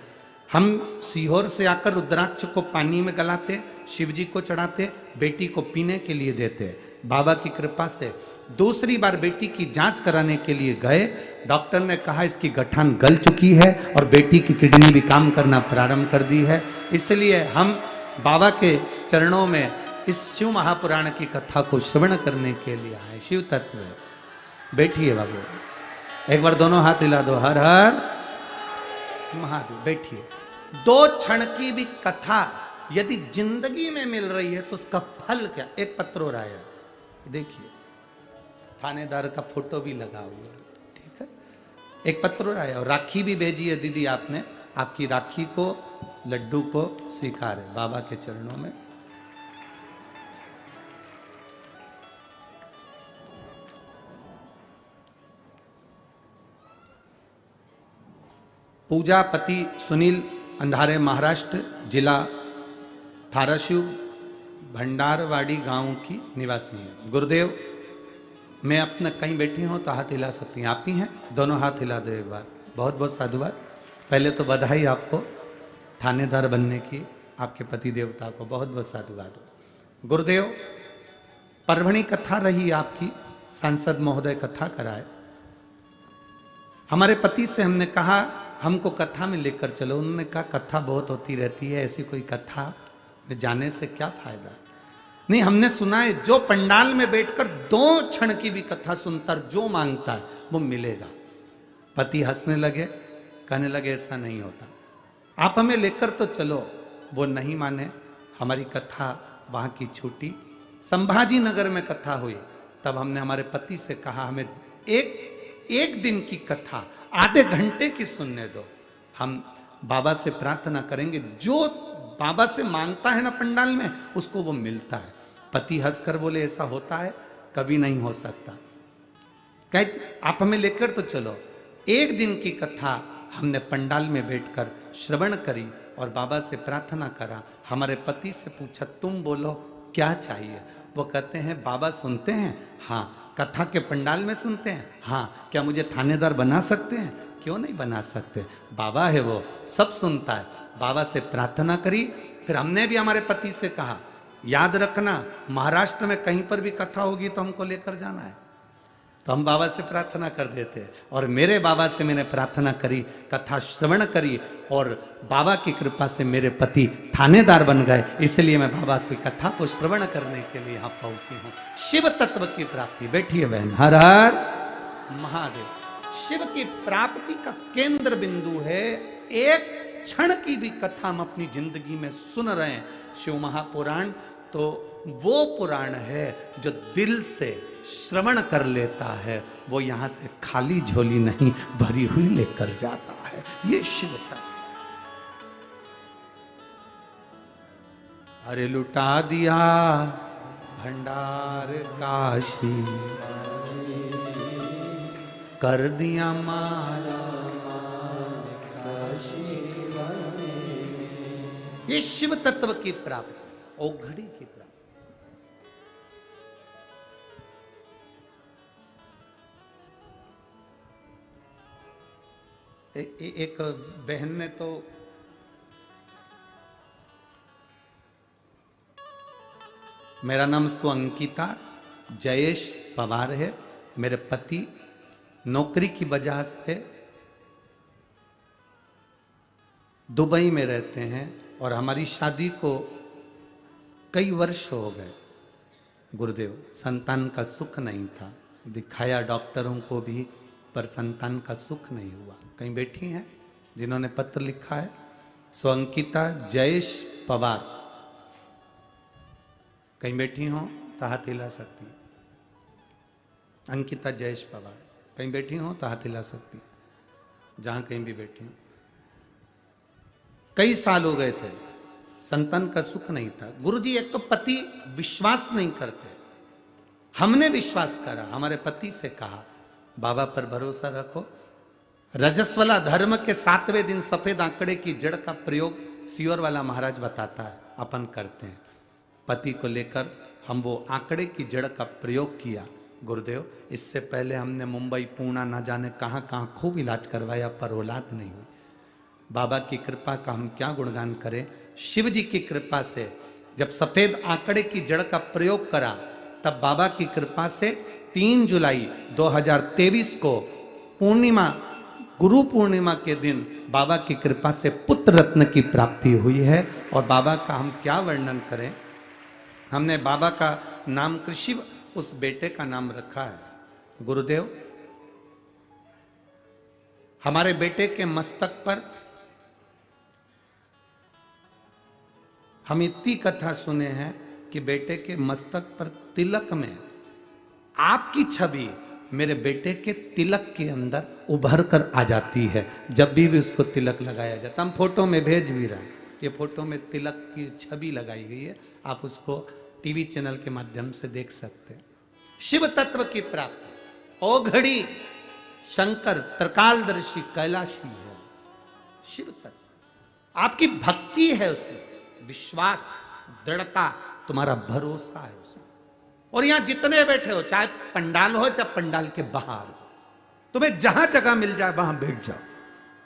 Speaker 1: हम सीहोर से आकर रुद्राक्ष को पानी में गलाते, शिव जी को चढ़ाते, बेटी को पीने के लिए देते। बाबा की कृपा से दूसरी बार बेटी की जांच कराने के लिए गए, डॉक्टर ने कहा इसकी गठान गल चुकी है और बेटी की किडनी भी काम करना प्रारंभ कर दी है। इसलिए हम बाबा के चरणों में इस शिव महापुराण की कथा को श्रवण करने के लिए आए। शिव तत्व बैठिए बाबू, एक बार दोनों हाथ हिला दो, हर हर महादेव। बैठिए। 2 क्षण की भी कथा यदि जिंदगी में मिल रही है तो उसका फल क्या। एक पत्रो राया देखिए, थानेदार का फोटो भी लगा हुआ है, ठीक है। एक पत्रो राया और राखी भी भेजी है दीदी आपने, आपकी राखी को लड्डू को स्वीकार है बाबा के चरणों में। पूजापति सुनील अंधारे, महाराष्ट्र, जिला धाराशिव भंडारवाड़ी गांव की निवासी है। गुरुदेव मैं अपना कहीं बैठी हूं तो हाथ हिला सकती हैं, आप ही हैं, दोनों हाथ हिला दो एक बार। बहुत बहुत साधुवाद। पहले तो बधाई आपको थानेदार बनने की, आपके पति देवता को बहुत बहुत साधुवाद। गुरुदेव परभणी कथा रही आपकी, सांसद महोदय कथा कराए। हमारे पति से हमने कहा हमको कथा में लेकर चलो, उन्होंने कहा कथा बहुत होती रहती है, ऐसी कोई कथा में जाने से क्या फायदा। नहीं, हमने सुना है जो पंडाल में बैठकर 2 क्षण की भी कथा सुनता जो मांगता है वो मिलेगा। पति हंसने लगे, कहने लगे ऐसा नहीं होता, आप हमें लेकर तो चलो। वो नहीं माने, हमारी कथा वहां की छूटी। संभाजी नगर में कथा हुई, तब हमने हमारे पति से कहा हमें एक दिन की कथा आधे घंटे की सुनने दो, हम बाबा से प्रार्थना करेंगे। जो बाबा से मांगता है ना पंडाल में उसको वो मिलता है। पति हंसकर बोले ऐसा होता है, कभी नहीं हो सकता। कहे आप हमें लेकर तो चलो। 1 दिन की कथा हमने पंडाल में बैठकर श्रवण करी और बाबा से प्रार्थना करा। हमारे पति से पूछा तुम बोलो क्या चाहिए। वो कहते हैं बाबा सुनते हैं, हाँ। कथा के पंडाल में सुनते हैं, हाँ। क्या मुझे थानेदार बना सकते हैं? क्यों नहीं बना सकते, बाबा है वो सब सुनता है। बाबा से प्रार्थना करी। फिर हमने भी हमारे पति से कहा याद रखना महाराष्ट्र में कहीं पर भी कथा होगी तो हमको लेकर जाना है। तो हम बाबा से प्रार्थना कर देते। और मेरे बाबा से मैंने प्रार्थना करी, कथा श्रवण करी और बाबा की कृपा से मेरे पति थानेदार बन गए। इसलिए मैं बाबा की कथा को श्रवण करने के लिए यहाँ पहुंची हूँ। शिव तत्व की प्राप्ति। बैठिए बहन, हर हर महादेव। शिव की प्राप्ति का केंद्र बिंदु है। एक क्षण की भी कथा हम अपनी जिंदगी में सुन रहे हैं। शिव महापुराण तो वो पुराण है जो दिल से श्रवण कर लेता है, वो यहां से खाली झोली नहीं भरी हुई लेकर जाता है। ये शिव का। अरे लुटा दिया भंडार काशी, कर दिया मारा काशी। ये शिव तत्व की प्राप्ति, ओघड़ी की प्राप्ति। एक बहन ने तो मेरा नाम सुअंकिता जयेश पवार है। मेरे पति नौकरी की वजह से दुबई में रहते हैं और हमारी शादी को कई वर्ष हो गए। गुरुदेव, संतान का सुख नहीं था, दिखाया डॉक्टरों को भी, पर संतान का सुख नहीं हुआ। कहीं बैठी हैं जिन्होंने पत्र लिखा है, सुअंकिता जयेश पवार, कहीं बैठी हो तो हाथ हिला सकती हैं। अंकिता जयेश पवार, कहीं बैठी हो तो हाथ हिला सकती हैं, जहां कहीं भी बैठी हो। कई साल हो गए थे, संतान का सुख नहीं था। गुरुजी, एक तो पति विश्वास नहीं करते, हमने विश्वास करा, हमारे पति से कहा बाबा पर भरोसा रखो। रजस्वला धर्म के 7वें दिन सफेद आंकड़े की जड़ का प्रयोग सियोर वाला महाराज बताता है, अपन करते हैं। पति को लेकर हम वो आंकड़े की जड़ का प्रयोग किया। गुरुदेव, इससे पहले हमने मुंबई, पूना, ना जाने कहां कहां खूब इलाज करवाया, पर औलाद नहीं हुई। बाबा की कृपा का हम क्या गुणगान करें। शिव जी की कृपा से जब सफेद आंकड़े की जड़ का प्रयोग करा, तब बाबा की कृपा से 3 जुलाई 2023 को पूर्णिमा, गुरु पूर्णिमा के दिन बाबा की कृपा से पुत्र रत्न की प्राप्ति हुई है। और बाबा का हम क्या वर्णन करें। हमने बाबा का नाम कृषि, उस बेटे का नाम रखा है। गुरुदेव, हमारे बेटे के मस्तक पर हम इतनी कथा सुने हैं कि बेटे के मस्तक पर तिलक में आपकी छवि मेरे बेटे के तिलक के अंदर उभर कर आ जाती है। जब भी उसको तिलक लगाया जाता, हम फोटो में भेज भी रहे हैं, ये फोटो में तिलक की छवि लगाई गई है, आप उसको टीवी चैनल के माध्यम से देख सकते हैं। शिव तत्व की प्राप्ति, ओ घड़ी शंकर त्रिकालदर्शी कैलाशी है। शिव तत्व, आपकी भक्ति है उसमें, विश्वास, दृढ़ता, तुम्हारा भरोसा है उसमें। और यहां जितने बैठे हो, चाहे पंडाल हो चाहे पंडाल के बाहर, तुम्हें जहां जगह मिल जाए वहां बैठ जाओ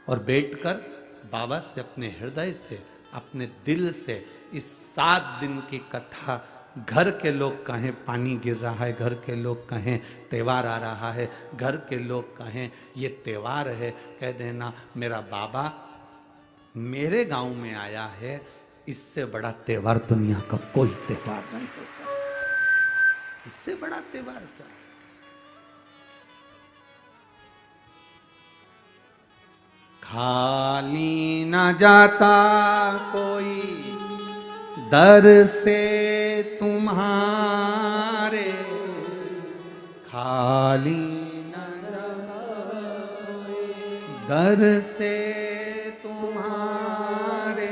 Speaker 1: और बैठकर बाबा से अपने हृदय से, अपने दिल से इस 7 दिन की कथा, घर के लोग कहें पानी गिर रहा है, घर के लोग कहें त्योहार आ रहा है, घर के लोग कहें ये त्योहार है, कह देना मेरा बाबा मेरे गांव में आया है। इससे बड़ा त्योहार दुनिया का कोई त्योहार नहीं हो सकता। इससे बड़ा त्योहार क्या। खाली न जाता कोई दर से तुम्हारे, खाली न जाता दर से तुम्हारे,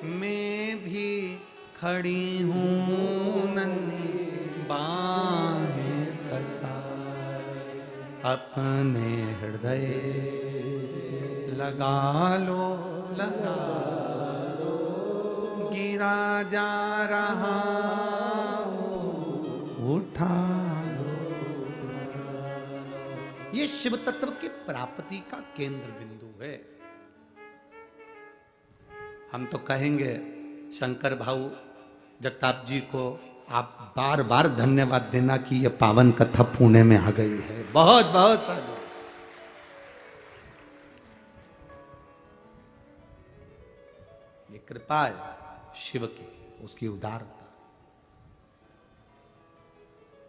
Speaker 1: मैं भी खड़ी हूँ नन्ही बाहें पसारे, अपने हृदय लगा लो, लगा लो, गिरा जा रहा हूँ, उठा लो। ये शिव तत्व की प्राप्ति का केंद्र बिंदु है। हम तो कहेंगे शंकर भाऊ जगताप जी को आप बार बार धन्यवाद देना कि ये पावन कथा पुणे में आ गई है। बहुत बहुत साधु। ये कृपा है शिव की, उसकी उदारता,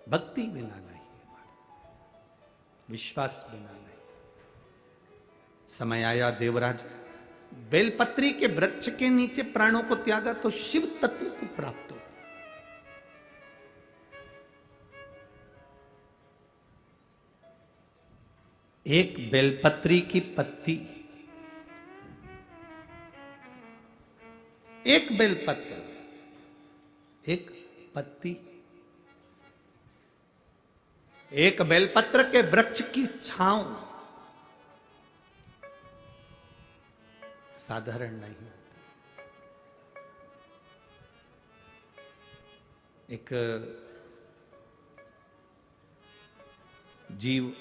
Speaker 1: भक्ति बिना नहीं, विश्वास बिना नहीं। समय आया देवराज बेलपत्री के वृक्ष के नीचे प्राणों को त्यागा तो शिव तत्व को प्राप्त हो। एक बेलपत्री की पत्ती, एक बेलपत्र, एक पत्ती, एक बेलपत्र के वृक्ष की छांव साधारण नहीं होती। एक जीव,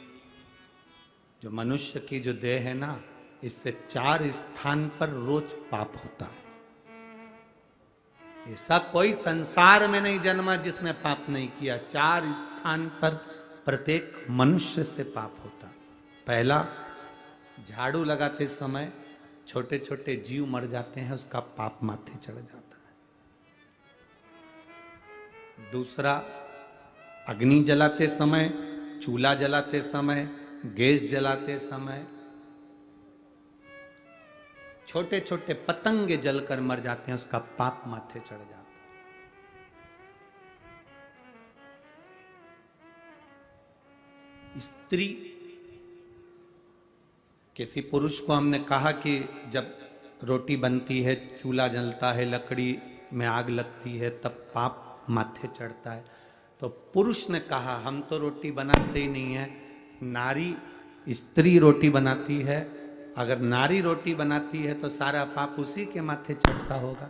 Speaker 1: जो मनुष्य की जो देह है ना, इससे 4 स्थान पर रोज पाप होता है। ऐसा कोई संसार में नहीं जन्मा जिसने पाप नहीं किया। 4 स्थान पर प्रत्येक मनुष्य से पाप होता। पहला, झाड़ू लगाते समय छोटे छोटे जीव मर जाते हैं, उसका पाप माथे चढ़ जाता है। दूसरा, अग्नि जलाते समय, चूल्हा जलाते समय, गैस जलाते समय छोटे छोटे पतंगे जलकर मर जाते हैं, उसका पाप माथे चढ़ जाता है। स्त्री, किसी पुरुष को हमने कहा कि जब रोटी बनती है, चूल्हा जलता है, लकड़ी में आग लगती है, तब पाप माथे चढ़ता है। तो पुरुष ने कहा हम तो रोटी बनाते ही नहीं है, नारी स्त्री रोटी बनाती है। अगर नारी रोटी बनाती है तो सारा पाप उसी के माथे चढ़ता होगा,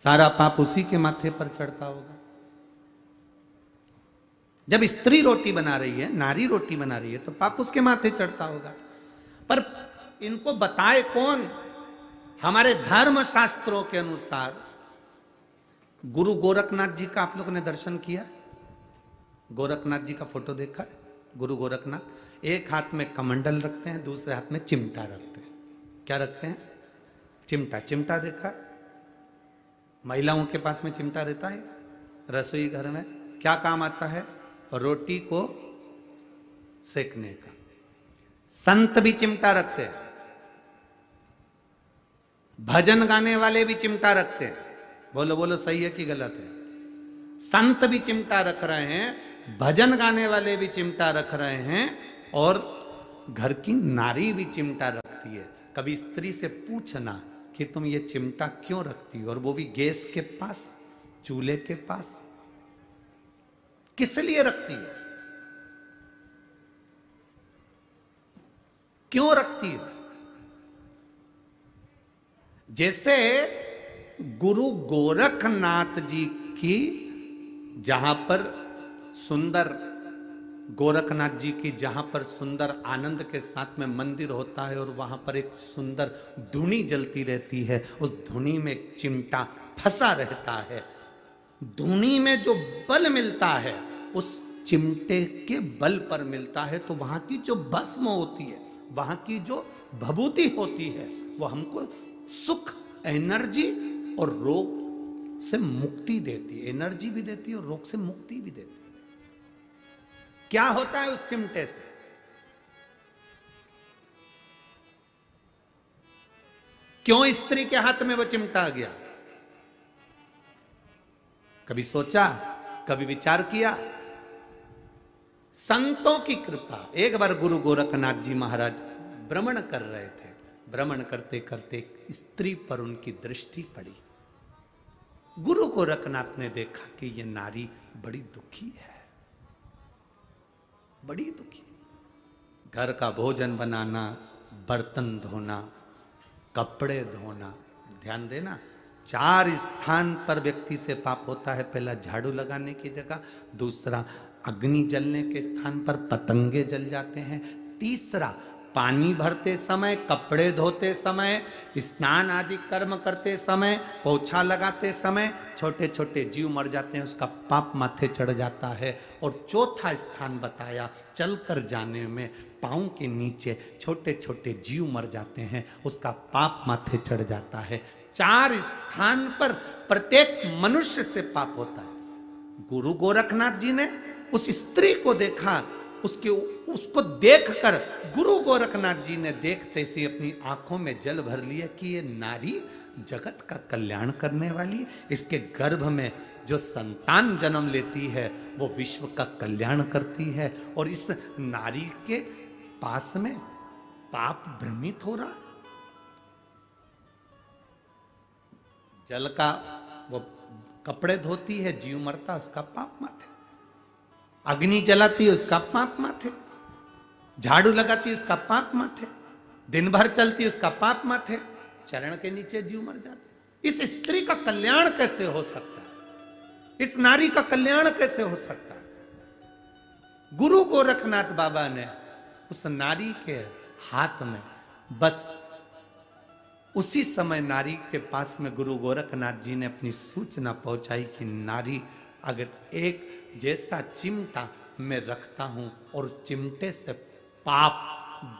Speaker 1: सारा पाप उसी के माथे पर चढ़ता होगा। जब स्त्री रोटी बना रही है, नारी रोटी बना रही है, तो पाप उसके माथे चढ़ता होगा। पर इनको बताए कौन? हमारे धर्म शास्त्रों के अनुसार गुरु गोरखनाथ जी का आप लोगों ने दर्शन किया? गोरखनाथ जी का फोटो देखा है? गुरु गोरखनाथ एक हाथ में कमंडल रखते हैं, दूसरे हाथ में चिमटा रखते हैं। क्या रखते हैं? चिमटा। चिमटा देखा है? महिलाओं के पास में चिमटा रहता है रसोई घर में। क्या काम आता है? रोटी को सेकने का। संत भी चिमटा रखते हैं, भजन गाने वाले भी चिमटा रखते हैं। बोलो बोलो, सही है कि गलत है? संत भी चिमटा रख रहे हैं, भजन गाने वाले भी चिमटा रख रहे हैं, और घर की नारी भी चिमटा रखती है। कभी स्त्री से पूछना कि तुम ये चिमटा क्यों रखती हो, और वो भी गैस के पास, चूल्हे के पास, किस लिए रखती है? क्यों रखती है? जैसे गुरु गोरखनाथ जी की, जहां पर सुंदर गोरखनाथ जी की, जहां पर सुंदर आनंद के साथ में मंदिर होता है, और वहां पर एक सुंदर धुनी जलती रहती है, उस धुनी में एक चिमटा फंसा रहता है। धुनी में जो बल मिलता है उस चिमटे के बल पर मिलता है। तो वहां की जो भस्म होती है, वहां की जो भभूति होती है, वो हमको सुख, एनर्जी और रोग से मुक्ति देती है। एनर्जी भी देती है और रोग से मुक्ति भी देती है। क्या होता है उस चिमटे से? क्यों स्त्री के हाथ में वो चिमटा आ गया? कभी सोचा, कभी विचार किया? संतों की कृपा। एक बार गुरु गोरखनाथ जी महाराज भ्रमण कर रहे थे। भ्रमण करते करते स्त्री पर उनकी दृष्टि पड़ी। गुरु गोरखनाथ ने देखा कि ये नारी बड़ी दुखी है, बड़ी दुखी। घर का भोजन बनाना, बर्तन धोना, कपड़े धोना। ध्यान देना, 4 स्थान पर व्यक्ति से पाप होता है। पहला, झाड़ू लगाने की जगह। दूसरा, अग्नि जलने के स्थान पर पतंगे जल जाते हैं। तीसरा, पानी भरते समय, कपड़े धोते समय, स्नान आदि कर्म करते समय, पोछा लगाते समय छोटे छोटे जीव मर जाते हैं, उसका पाप माथे चढ़ जाता है। और चौथा स्थान बताया, चलकर जाने में पाँव के नीचे छोटे छोटे जीव मर जाते हैं, उसका पाप माथे चढ़ जाता है। 4 स्थान पर प्रत्येक मनुष्य से पाप होता है। गुरु गोरखनाथ जी ने उस स्त्री को देखा, उसको देखकर गुरु गोरखनाथ जी ने देखते से अपनी आंखों में जल भर लिया कि ये नारी जगत का कल्याण करने वाली, इसके गर्भ में जो संतान जन्म लेती है वो विश्व का कल्याण करती है। और इस नारी के पास में पाप भ्रमित हो रहा है। जल का वो कपड़े धोती है, जीव मरता, उसका पाप माथे। अग्नि जलाती, उसका पाप माथे। झाड़ू लगाती, उसका पाप माथे। दिन भर चलती, उसका पाप माथे। चरण के नीचे जीव मर जाते। इस स्त्री का कल्याण कैसे हो सकता है? इस नारी का कल्याण कैसे हो सकता है? गुरु गोरखनाथ बाबा ने उस नारी के हाथ में। बस उसी समय नारी के पास में गुरु गोरखनाथ जी ने अपनी सूचना पहुंचाई कि नारी, अगर एक जैसा चिमटा मैं रखता हूं और उस चिमटे से पाप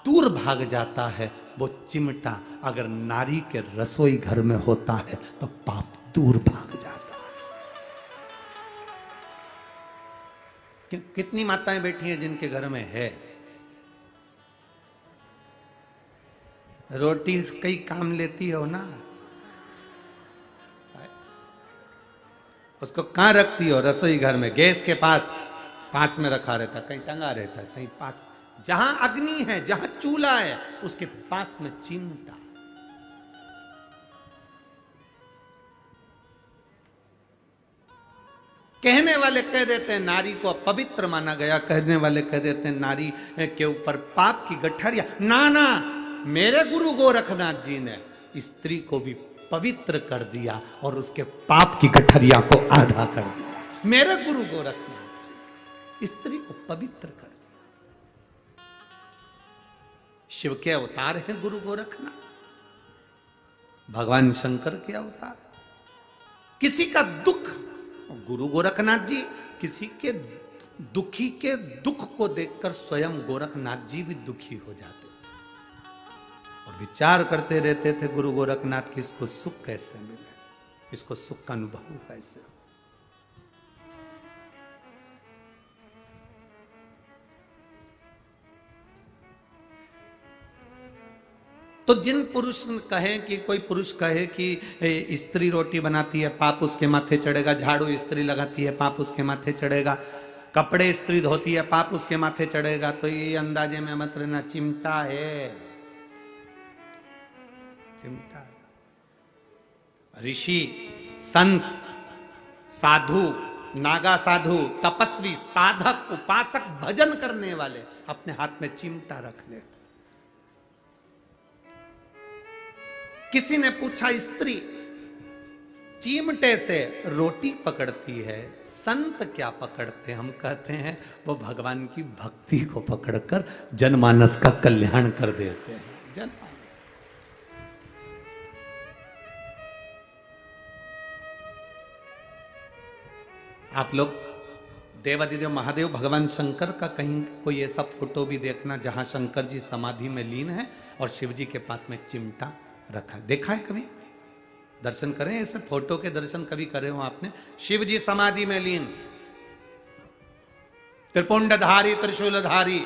Speaker 1: दूर भाग जाता है, वो चिमटा अगर नारी के रसोई घर में होता है तो पाप दूर भाग जाता है। कितनी माताएं बैठी हैं जिनके घर में है रोटी, कई काम लेती हो ना, उसको कहां रखती हो? रसोई घर में, गैस के पास में रखा रहता, कहीं टंगा रहता, कहीं पास, जहां अग्नि है, जहां चूल्हा है, उसके पास में चिमटा। कहने वाले कह देते हैं नारी को पवित्र माना गया, कहने वाले कह देते हैं नारी के ऊपर पाप की गठरिया। ना ना, मेरे गुरु गोरखनाथ जी ने स्त्री को भी पवित्र कर दिया और उसके पाप की गठरिया को आधा कर दिया। मेरे गुरु गोरखनाथ जी स्त्री को पवित्र कर दिया। शिव के अवतार हैं गुरु गोरखनाथ, भगवान शंकर के अवतार। किसी का दुख, गुरु गोरखनाथ जी किसी के दुखी के दुख को देखकर स्वयं गोरखनाथ जी भी दुखी हो जाते और विचार करते रहते थे गुरु गोरखनाथ की, इसको सुख कैसे मिले, इसको सुख का अनुभव कैसे हो। तो जिन पुरुष कहे कि, कोई पुरुष कहे कि स्त्री रोटी बनाती है पाप उसके माथे चढ़ेगा, झाड़ू स्त्री लगाती है पाप उसके माथे चढ़ेगा, कपड़े स्त्री धोती है पाप उसके माथे चढ़ेगा, तो ये अंदाजे में मत रहना, चिमटा है, चिमटा है। ऋषि, संत, साधु, नागा साधु, तपस्वी, साधक, उपासक, भजन करने वाले अपने हाथ में चिमटा रख लेते। किसी ने पूछा, स्त्री चिमटे से रोटी पकड़ती है, संत क्या पकड़ते? हम कहते हैं वो भगवान की भक्ति को पकड़कर जनमानस का कल्याण कर देते हैं। जनमानस, आप लोग देवादिदेव महादेव भगवान शंकर का कहीं कोई ऐसा फोटो भी देखना जहां शंकर जी समाधि में लीन है और शिव जी के पास में चिमटा रखा, देखा है कभी? दर्शन करें, ऐसे फोटो के दर्शन कभी करे हो आपने? शिव जी समाधि में लीन, त्रिपुंडधारी त्रिशूलधारी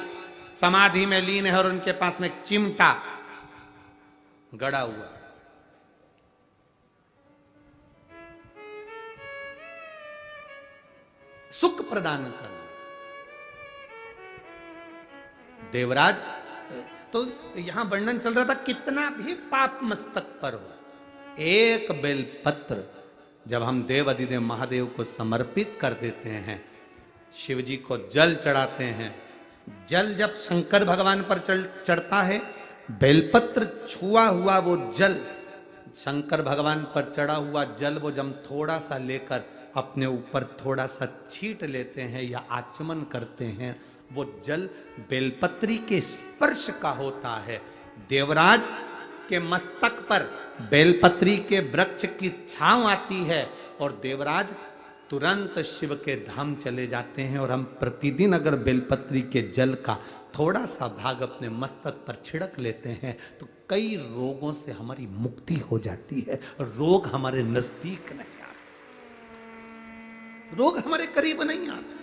Speaker 1: समाधि में लीन है और उनके पास में चिमटा गड़ा हुआ। सुख प्रदान करना। देवराज, तो यहां वर्णन चल रहा था, कितना भी पाप मस्तक पर हो, एक बेलपत्र जब हम देव अधिदेव महादेव को समर्पित कर देते हैं, शिव जी को जल चढ़ाते हैं, जल जब शंकर भगवान पर चढ़ता है, बेलपत्र छुआ हुआ वो जल, शंकर भगवान पर चढ़ा हुआ जल, वो जब थोड़ा सा लेकर अपने ऊपर थोड़ा सा छींट लेते हैं या आचमन करते हैं, वो जल बेलपत्री के स्पर्श का होता है। देवराज के मस्तक पर बेलपत्री के वृक्ष की छांव आती है और देवराज तुरंत शिव के धाम चले जाते हैं। और हम प्रतिदिन अगर बेलपत्री के जल का थोड़ा सा भाग अपने मस्तक पर छिड़क लेते हैं तो कई रोगों से हमारी मुक्ति हो जाती है। रोग हमारे नजदीक नहीं आते, रोग हमारे करीब नहीं आते।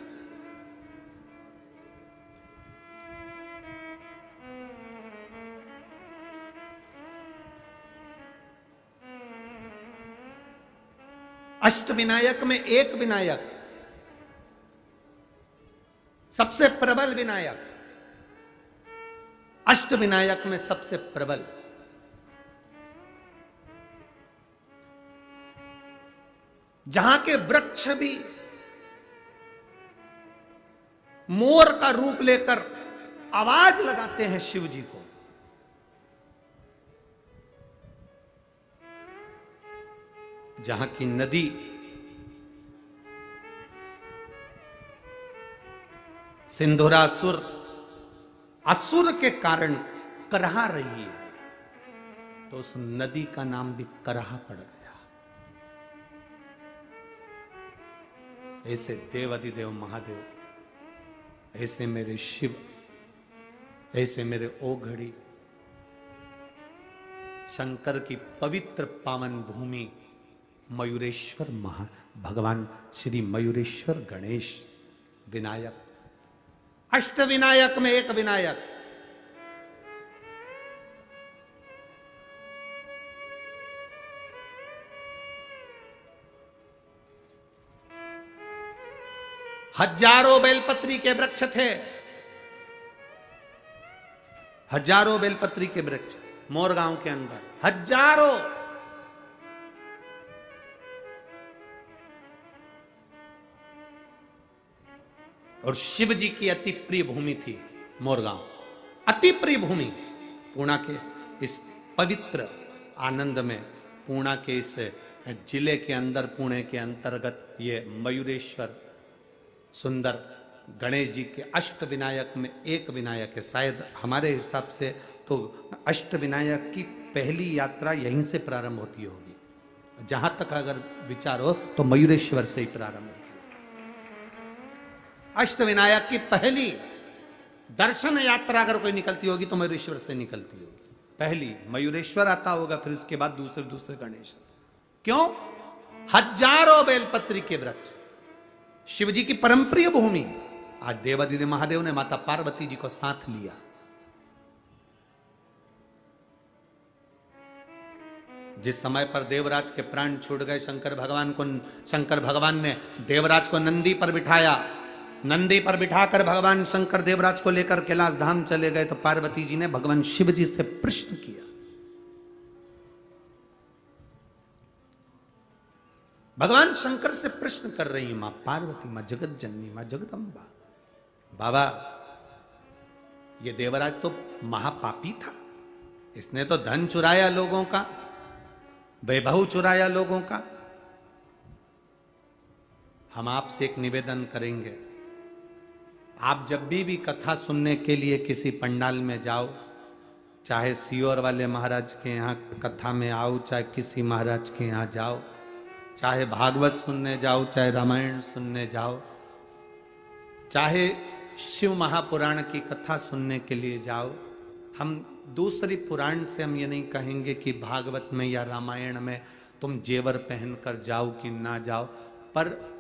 Speaker 1: अष्ट विनायक में एक विनायक, सबसे प्रबल विनायक, अष्ट विनायक में सबसे प्रबल, जहां के वृक्ष भी मोर का रूप लेकर आवाज लगाते हैं शिव जी को, जहां की नदी सिंधुरासुर असुर के कारण करहा रही है, तो उस नदी का नाम भी करहा पड़ गया। ऐसे देव अधिदेव महादेव, ऐसे मेरे शिव, ऐसे मेरे ओघड़ी, शंकर की पवित्र पावन भूमि मयूरेश्वर भगवान श्री मयूरेश्वर गणेश विनायक, अष्ट विनायक में एक विनायक। हजारों बेलपत्री के वृक्ष थे, हजारों बेलपत्री के वृक्ष मोरगांव के अंदर, हजारों। और शिव जी की अति प्रिय भूमि थी मोरगांव, अति प्रिय भूमि। पूर्णा के इस पवित्र आनंद में, पूर्णा के इस जिले के अंदर, पुणे के अंतर्गत ये मयूरेश्वर सुंदर गणेश जी के अष्ट विनायक में एक विनायक है। शायद हमारे हिसाब से तो अष्ट विनायक की पहली यात्रा यहीं से प्रारंभ होती होगी। जहां तक अगर विचार हो तो मयूरेश्वर से ही प्रारंभ होती है। अष्ट विनायक की पहली दर्शन यात्रा अगर कोई निकलती होगी तो मयूरेश्वर से निकलती होगी। पहली मयूरेश्वर आता होगा, फिर उसके बाद दूसरे दूसरे गणेश। क्यों? हजारों बेलपत्री के वृक्ष, शिव जी की परमप्रिय भूमि। आज देवाधिदेव महादेव ने माता पार्वती जी को साथ लिया। जिस समय पर देवराज के प्राण छूट गए, शंकर भगवान ने देवराज को नंदी पर बिठाया। नंदी पर बिठाकर भगवान शंकर देवराज को लेकर कैलाश धाम चले गए, तो पार्वती जी ने भगवान शिव जी से प्रश्न किया। भगवान शंकर से प्रश्न कर रही मां पार्वती, मां जगत जननी, मां जगदम्बा, बाबा ये देवराज तो महापापी था, इसने तो धन चुराया लोगों का, वैभव चुराया लोगों का। हम आपसे एक निवेदन करेंगे, आप जब भी कथा सुनने के लिए किसी पंडाल में जाओ, चाहे सियोर वाले महाराज के यहाँ कथा में आओ, चाहे किसी महाराज के यहाँ जाओ, चाहे भागवत सुनने जाओ, चाहे रामायण सुनने जाओ, चाहे शिव महापुराण की कथा सुनने के लिए जाओ, हम दूसरी पुराण से हम ये नहीं कहेंगे कि भागवत में या रामायण में तुम जेवर पहनकर जाओ कि ना जाओ, पर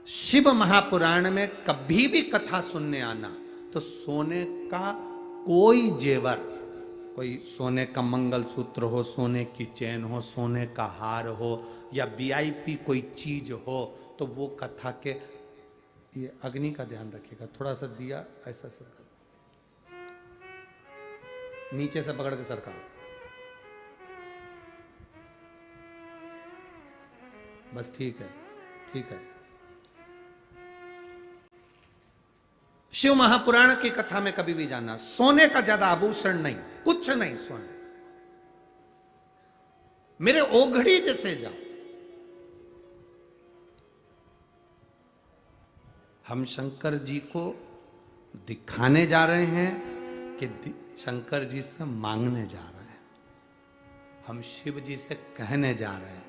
Speaker 1: शिव महापुराण में कभी भी कथा सुनने आना तो सोने का कोई जेवर, कोई सोने का मंगलसूत्र हो, सोने की चेन हो, सोने का हार हो, या वीआईपी कोई चीज हो, तो वो कथा के, ये अग्नि का ध्यान रखिएगा, थोड़ा सा दिया ऐसा सरका, नीचे से पकड़ के सरका, बस ठीक है, ठीक है। शिव महापुराण की कथा में कभी भी जाना, सोने का ज्यादा आभूषण नहीं, कुछ नहीं सोने, मेरे ओघड़ी जैसे जाओ। हम शंकर जी को दिखाने जा रहे हैं कि शंकर जी से मांगने जा रहे हैं? हम शिव जी से कहने जा रहे हैं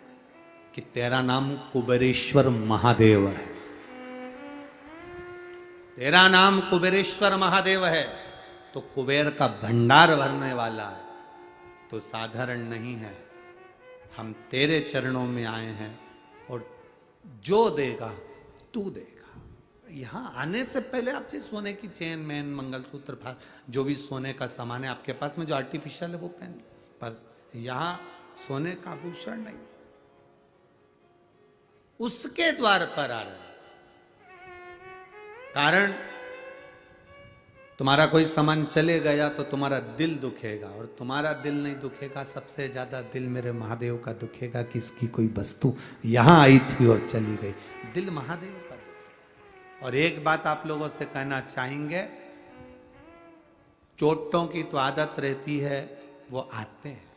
Speaker 1: कि तेरा नाम कुबेरेश्वर महादेव है, तेरा नाम कुबेरेश्वर महादेव है, तो कुबेर का भंडार भरने वाला है, तो साधारण नहीं है। हम तेरे चरणों में आए हैं और जो देगा तू देगा। यहां आने से पहले आप जी सोने की चेन, मैन, मंगलसूत्र, जो भी सोने का सामान है आपके पास में, जो आर्टिफिशियल है वो पहन, पर यहां सोने का आभूषण नहीं, उसके द्वार पर आ रहे। कारण तुम्हारा कोई सामान चले गया तो तुम्हारा दिल दुखेगा, और तुम्हारा दिल नहीं दुखेगा, सबसे ज्यादा दिल मेरे महादेव का दुखेगा कि इसकी कोई वस्तु यहां आई थी और चली गई। दिल महादेव का। और एक बात आप लोगों से कहना चाहेंगे, चोटों की तो आदत रहती है, वो आते हैं,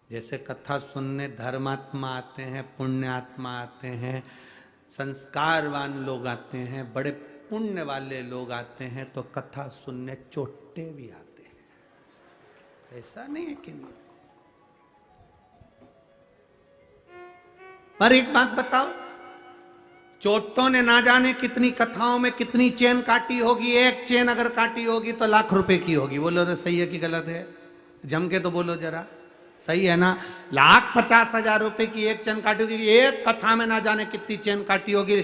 Speaker 1: जैसे कथा सुनने धर्मात्मा आते हैं, पुण्यात्मा आते हैं, संस्कारवान लोग आते हैं, बड़े पुण्य वाले लोग आते हैं तो कथा सुनने चोटे भी आते हैं, ऐसा नहीं है कि नहीं। पर एक बात बताओ, चोटों ने ना जाने कितनी कथाओं में कितनी चेन काटी होगी, एक चेन अगर काटी होगी तो लाख रुपए की होगी। बोलो तो सही है कि गलत है? जम के तो बोलो जरा, सही है ना? 1,50,000 रुपए की एक चेन काटी होगी, एक कथा में ना जाने कितनी चेन काटी होगी।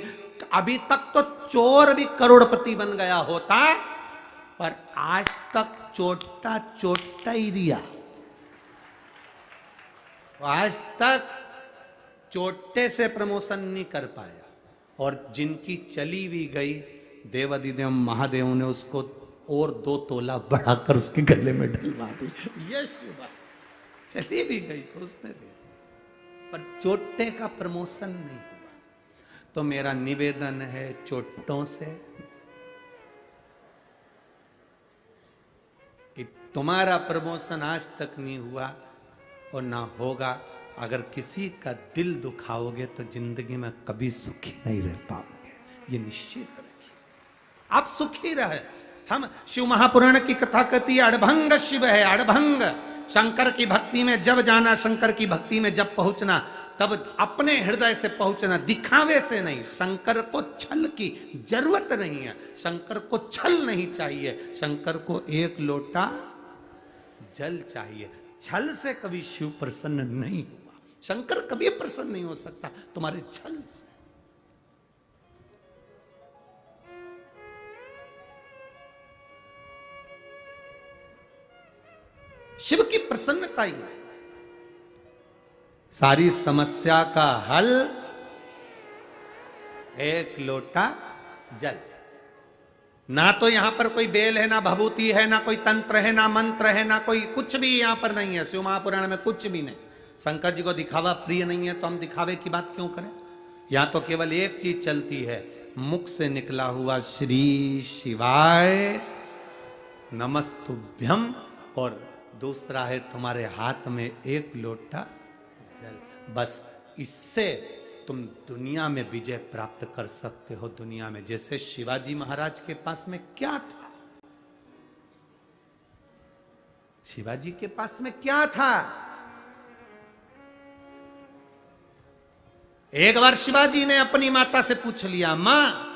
Speaker 1: अभी तक तो चोर भी करोड़पति बन गया होता, पर आज तक चोटा चोटा ही दिया। आज तक चोटे से प्रमोशन नहीं कर पाया, और जिनकी चली भी गई, देवादिदेव महादेव ने उसको और 2 तोला बढ़ाकर उसके गले में डलवा दी। ये बात चली भी गई तो उसने दे, पर चोटे का प्रमोशन नहीं हुआ। तो मेरा निवेदन है चोटों से कि तुम्हारा प्रमोशन आज तक नहीं हुआ और ना होगा। अगर किसी का दिल दुखाओगे तो जिंदगी में कभी सुखी नहीं रह पाओगे, ये निश्चित रखिए। आप सुखी रहे। हम शिव महापुराण की कथा कहती है, अड़भंग शिव है, अड़भंग। शंकर की भक्ति में जब जाना, शंकर की भक्ति में जब पहुंचना, तब अपने हृदय से पहुंचना, दिखावे से नहीं। शंकर को छल की जरूरत नहीं है, शंकर को छल नहीं चाहिए, शंकर को एक लोटा जल चाहिए। छल से कभी शिव प्रसन्न नहीं हुआ, शंकर कभी प्रसन्न नहीं हो सकता तुम्हारे छल से। शिव की प्रसन्नता ही सारी समस्या का हल, एक लोटा जल। ना तो यहां पर कोई बेल है, ना भभूति है, ना कोई तंत्र है, ना मंत्र है, ना कोई कुछ भी यहां पर नहीं है। शिव महापुराण में कुछ भी नहीं। शंकर जी को दिखावा प्रिय नहीं है तो हम दिखावे की बात क्यों करें? यहां तो केवल एक चीज चलती है, मुख से निकला हुआ श्री शिवाय नमस्तुभ्यम, और दूसरा है तुम्हारे हाथ में एक लोटा जल। बस इससे तुम दुनिया में विजय प्राप्त कर सकते हो। दुनिया में जैसे शिवाजी महाराज के पास में क्या था, शिवाजी के पास में क्या था? एक बार शिवाजी ने अपनी माता से पूछ लिया, मां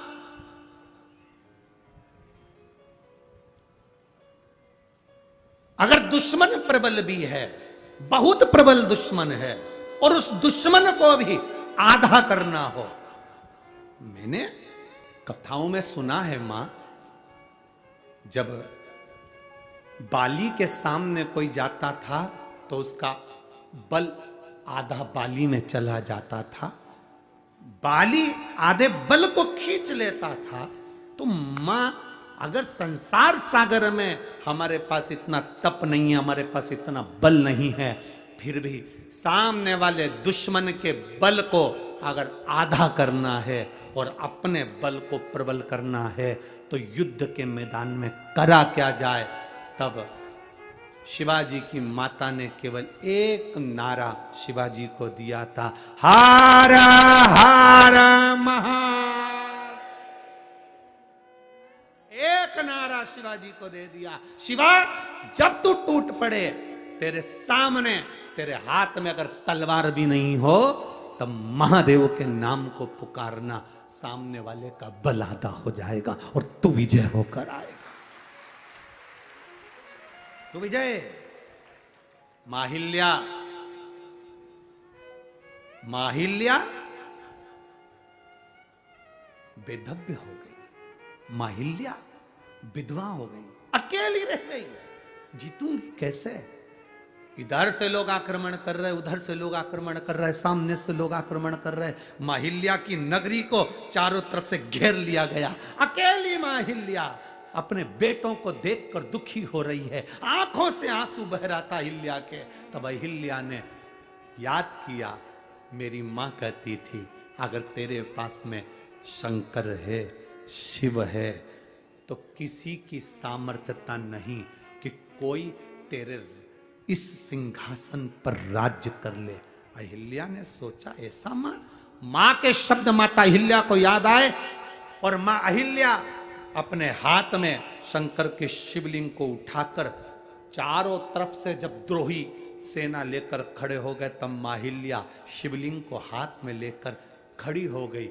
Speaker 1: अगर दुश्मन प्रबल भी है, बहुत प्रबल दुश्मन है, और उस दुश्मन को भी आधा करना हो। मैंने कथाओं में सुना है मां, जब बाली के सामने कोई जाता था तो उसका बल आधा बाली में चला जाता था, बाली आधे बल को खींच लेता था। तो मां, अगर संसार सागर में हमारे पास इतना तप नहीं है, हमारे पास इतना बल नहीं है, फिर भी सामने वाले दुश्मन के बल को अगर आधा करना है और अपने बल को प्रबल करना है, तो युद्ध के मैदान में करा क्या जाए। तब शिवाजी की माता ने केवल एक नारा शिवाजी को दिया था, हारा हारा महा। एक नारा शिवाजी को दे दिया, शिवा जब तू टूट पड़े, तेरे सामने तेरे हाथ में अगर तलवार भी नहीं हो, तब महादेव के नाम को पुकारना, सामने वाले का बल आधा हो जाएगा और तू विजय होकर आएगा। तो विजय। माहिल्या, माहिल्या बेधव्य हो गई, माहिल्या विधवा हो गई, अकेली रह गई। जीतूंगी कैसे? इधर से लोग आक्रमण कर रहे, उधर से लोग आक्रमण कर रहे, सामने से लोग आक्रमण कर रहे। माहिल्या की नगरी को चारों तरफ से घेर लिया गया। अकेली माहिल्या अपने बेटों को देखकर दुखी हो रही है, आंखों से आंसू बह रहा था अहिल्या के। तब अहिल्या ने याद किया, मेरी मां कहती थी, अगर तेरे पास में शंकर है, शिव है, तो किसी की सामर्थ्यता नहीं कि कोई तेरे इस सिंहासन पर राज्य कर ले। अहिल्या ने सोचा, ऐसा मां के शब्द माता अहिल्या को याद आए और मां अहिल्या अपने हाथ में शंकर के शिवलिंग को उठाकर चारों तरफ से जब द्रोही सेना लेकर खड़े हो गए, तब माहिल्या शिवलिंग को हाथ में लेकर खड़ी हो गई।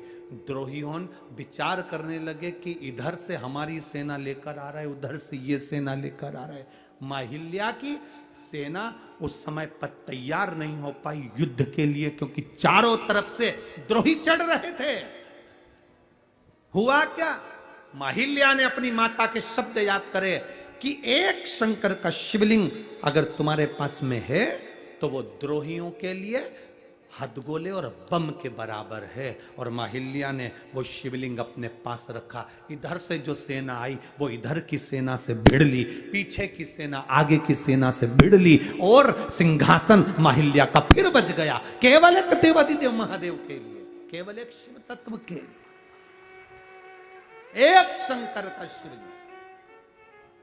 Speaker 1: द्रोहियों विचार करने लगे कि इधर से हमारी सेना लेकर आ रहा है, उधर से ये सेना लेकर आ रहा है। माहिल्या की सेना उस समय पर तैयार नहीं हो पाई युद्ध के लिए, क्योंकि चारों तरफ से द्रोही चढ़ रहे थे। हुआ क्या, माहिल्या ने अपनी माता के शब्द याद करे कि एक शंकर का शिवलिंग अगर तुम्हारे पास में है तो वो द्रोहियों के लिए हथगोले और बम के बराबर है। और माहिल्या ने वो शिवलिंग अपने पास रखा। इधर से जो सेना आई वो इधर की सेना से भिड़ ली, पीछे की सेना आगे की सेना से भिड़ ली, और सिंहासन माहिल्या का फिर बच गया, केवल एक देवादिदेव महादेव के लिए, केवल एक शिव तत्व के लिए, एक शंकर का शिवलिंग।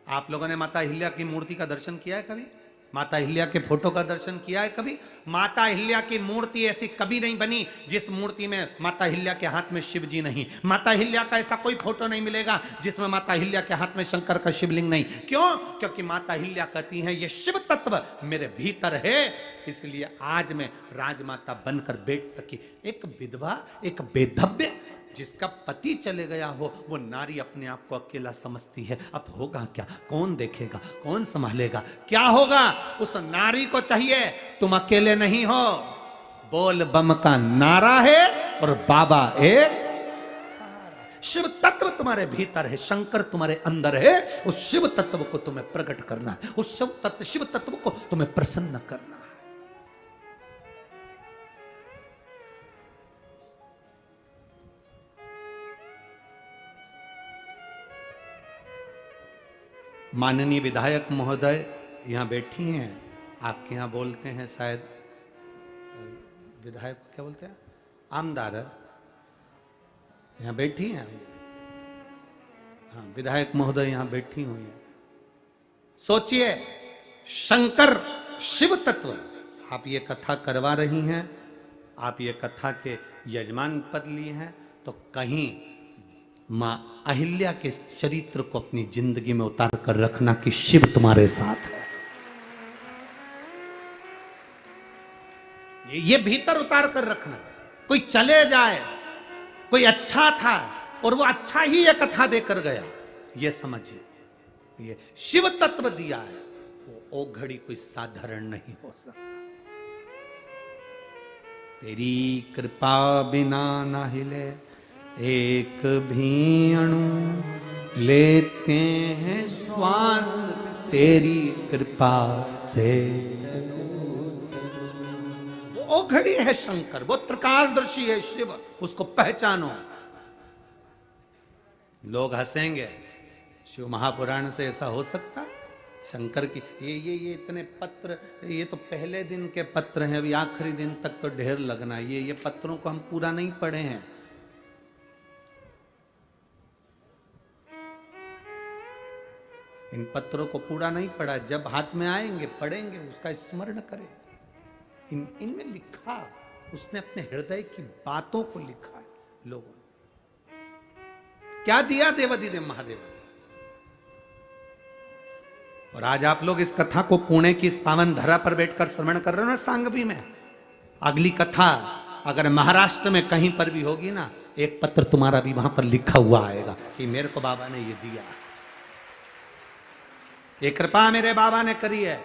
Speaker 1: आप लोगों ने माता अहिल्या की मूर्ति का दर्शन किया है कभी? माता अहिल्या के फोटो का दर्शन किया है कभी? माता अहिल्या की मूर्ति ऐसी कभी नहीं बनी जिस मूर्ति में माता अहिल्या के हाथ में शिव जी नहीं। माता अहिल्या का ऐसा कोई फोटो नहीं मिलेगा जिसमें माता अहिल्या के हाथ में शंकर का शिवलिंग नहीं। क्यों? क्योंकि माता अहिल्या कहती हैं ये शिव तत्व मेरे भीतर है, इसलिए आज मैं राजमाता बनकर बैठ सकी। एक विधवा, एक बेधव्य, जिसका पति चले गया हो, वो नारी अपने आप को अकेला समझती है। अब होगा क्या? कौन देखेगा? कौन संभालेगा? क्या होगा? उस नारी को चाहिए तुम अकेले नहीं हो, बोल बम का नारा है और बाबा एक। शिव तत्व तुम्हारे भीतर है, शंकर तुम्हारे अंदर है। उस शिव तत्व को तुम्हें प्रकट करना है, उस शिव तत्व को तुम्हें प्रसन्न करना है। माननीय विधायक महोदय यहाँ बैठी हैं, आपके यहाँ बोलते हैं शायद विधायक को क्या बोलते हैं, आमदार, यहाँ बैठी हैं। हाँ, विधायक महोदय यहाँ बैठी हुई हैं। सोचिए, शंकर शिव तत्व, आप ये कथा करवा रही हैं, आप ये कथा के यजमान पद लिए हैं, तो कहीं मां अहिल्या के चरित्र को अपनी जिंदगी में उतार कर रखना कि शिव तुम्हारे साथ है। ये भीतर उतार कर रखना। कोई चले जाए, कोई अच्छा था और वो अच्छा ही ये कथा देकर गया, ये समझिए, ये शिव तत्व दिया है, वो ओ घड़ी कोई साधारण नहीं हो सकता। तेरी कृपा बिना ना हिले एक भी अणु, लेते हैं श्वास तेरी कृपा से। वो घड़ी है शंकर, वो त्रिकालदर्शी है शिव, उसको पहचानो। लोग हंसेंगे, शिव महापुराण से ऐसा हो सकता? शंकर की ये इतने पत्र, ये तो पहले दिन के पत्र हैं, अभी आखिरी दिन तक तो ढेर लगना। ये पत्रों को हम पूरा नहीं पढ़े हैं। इन पत्रों को पूरा नहीं पढ़ा, जब हाथ में आएंगे पढ़ेंगे, उसका स्मरण करें। इनमें लिखा, उसने अपने हृदय की बातों को लिखा है। लोगों ने क्या दिया देवादिदेव महादेव। और आज आप लोग इस कथा को पुणे की इस पावन धरा पर बैठकर श्रवण कर रहे हो ना, सांगवी में। अगली कथा अगर महाराष्ट्र में कहीं पर भी होगी ना, एक पत्र तुम्हारा भी वहां पर लिखा हुआ आएगा कि मेरे को बाबा ने ये दिया, ये कृपा मेरे बाबा ने करी है।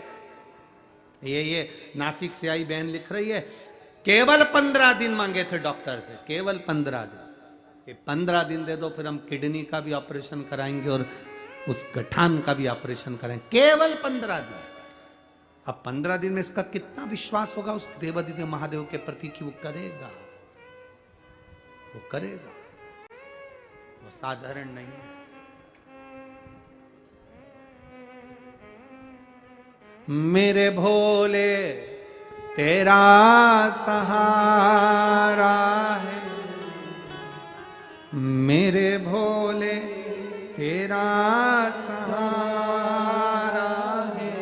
Speaker 1: ये नासिक से आई बहन लिख रही है, केवल 15 दिन मांगे थे डॉक्टर से, केवल 15 दिन। ये 15 दिन दे दो, फिर हम किडनी का भी ऑपरेशन कराएंगे और उस गठान का भी ऑपरेशन करेंगे। केवल 15 दिन। अब 15 दिन में इसका कितना विश्वास होगा उस देवादिदेव महादेव के प्रति कि वो करेगा, वो करेगा, वो साधारण नहीं है। मेरे भोले तेरा सहारा है, मेरे भोले तेरा सहारा है,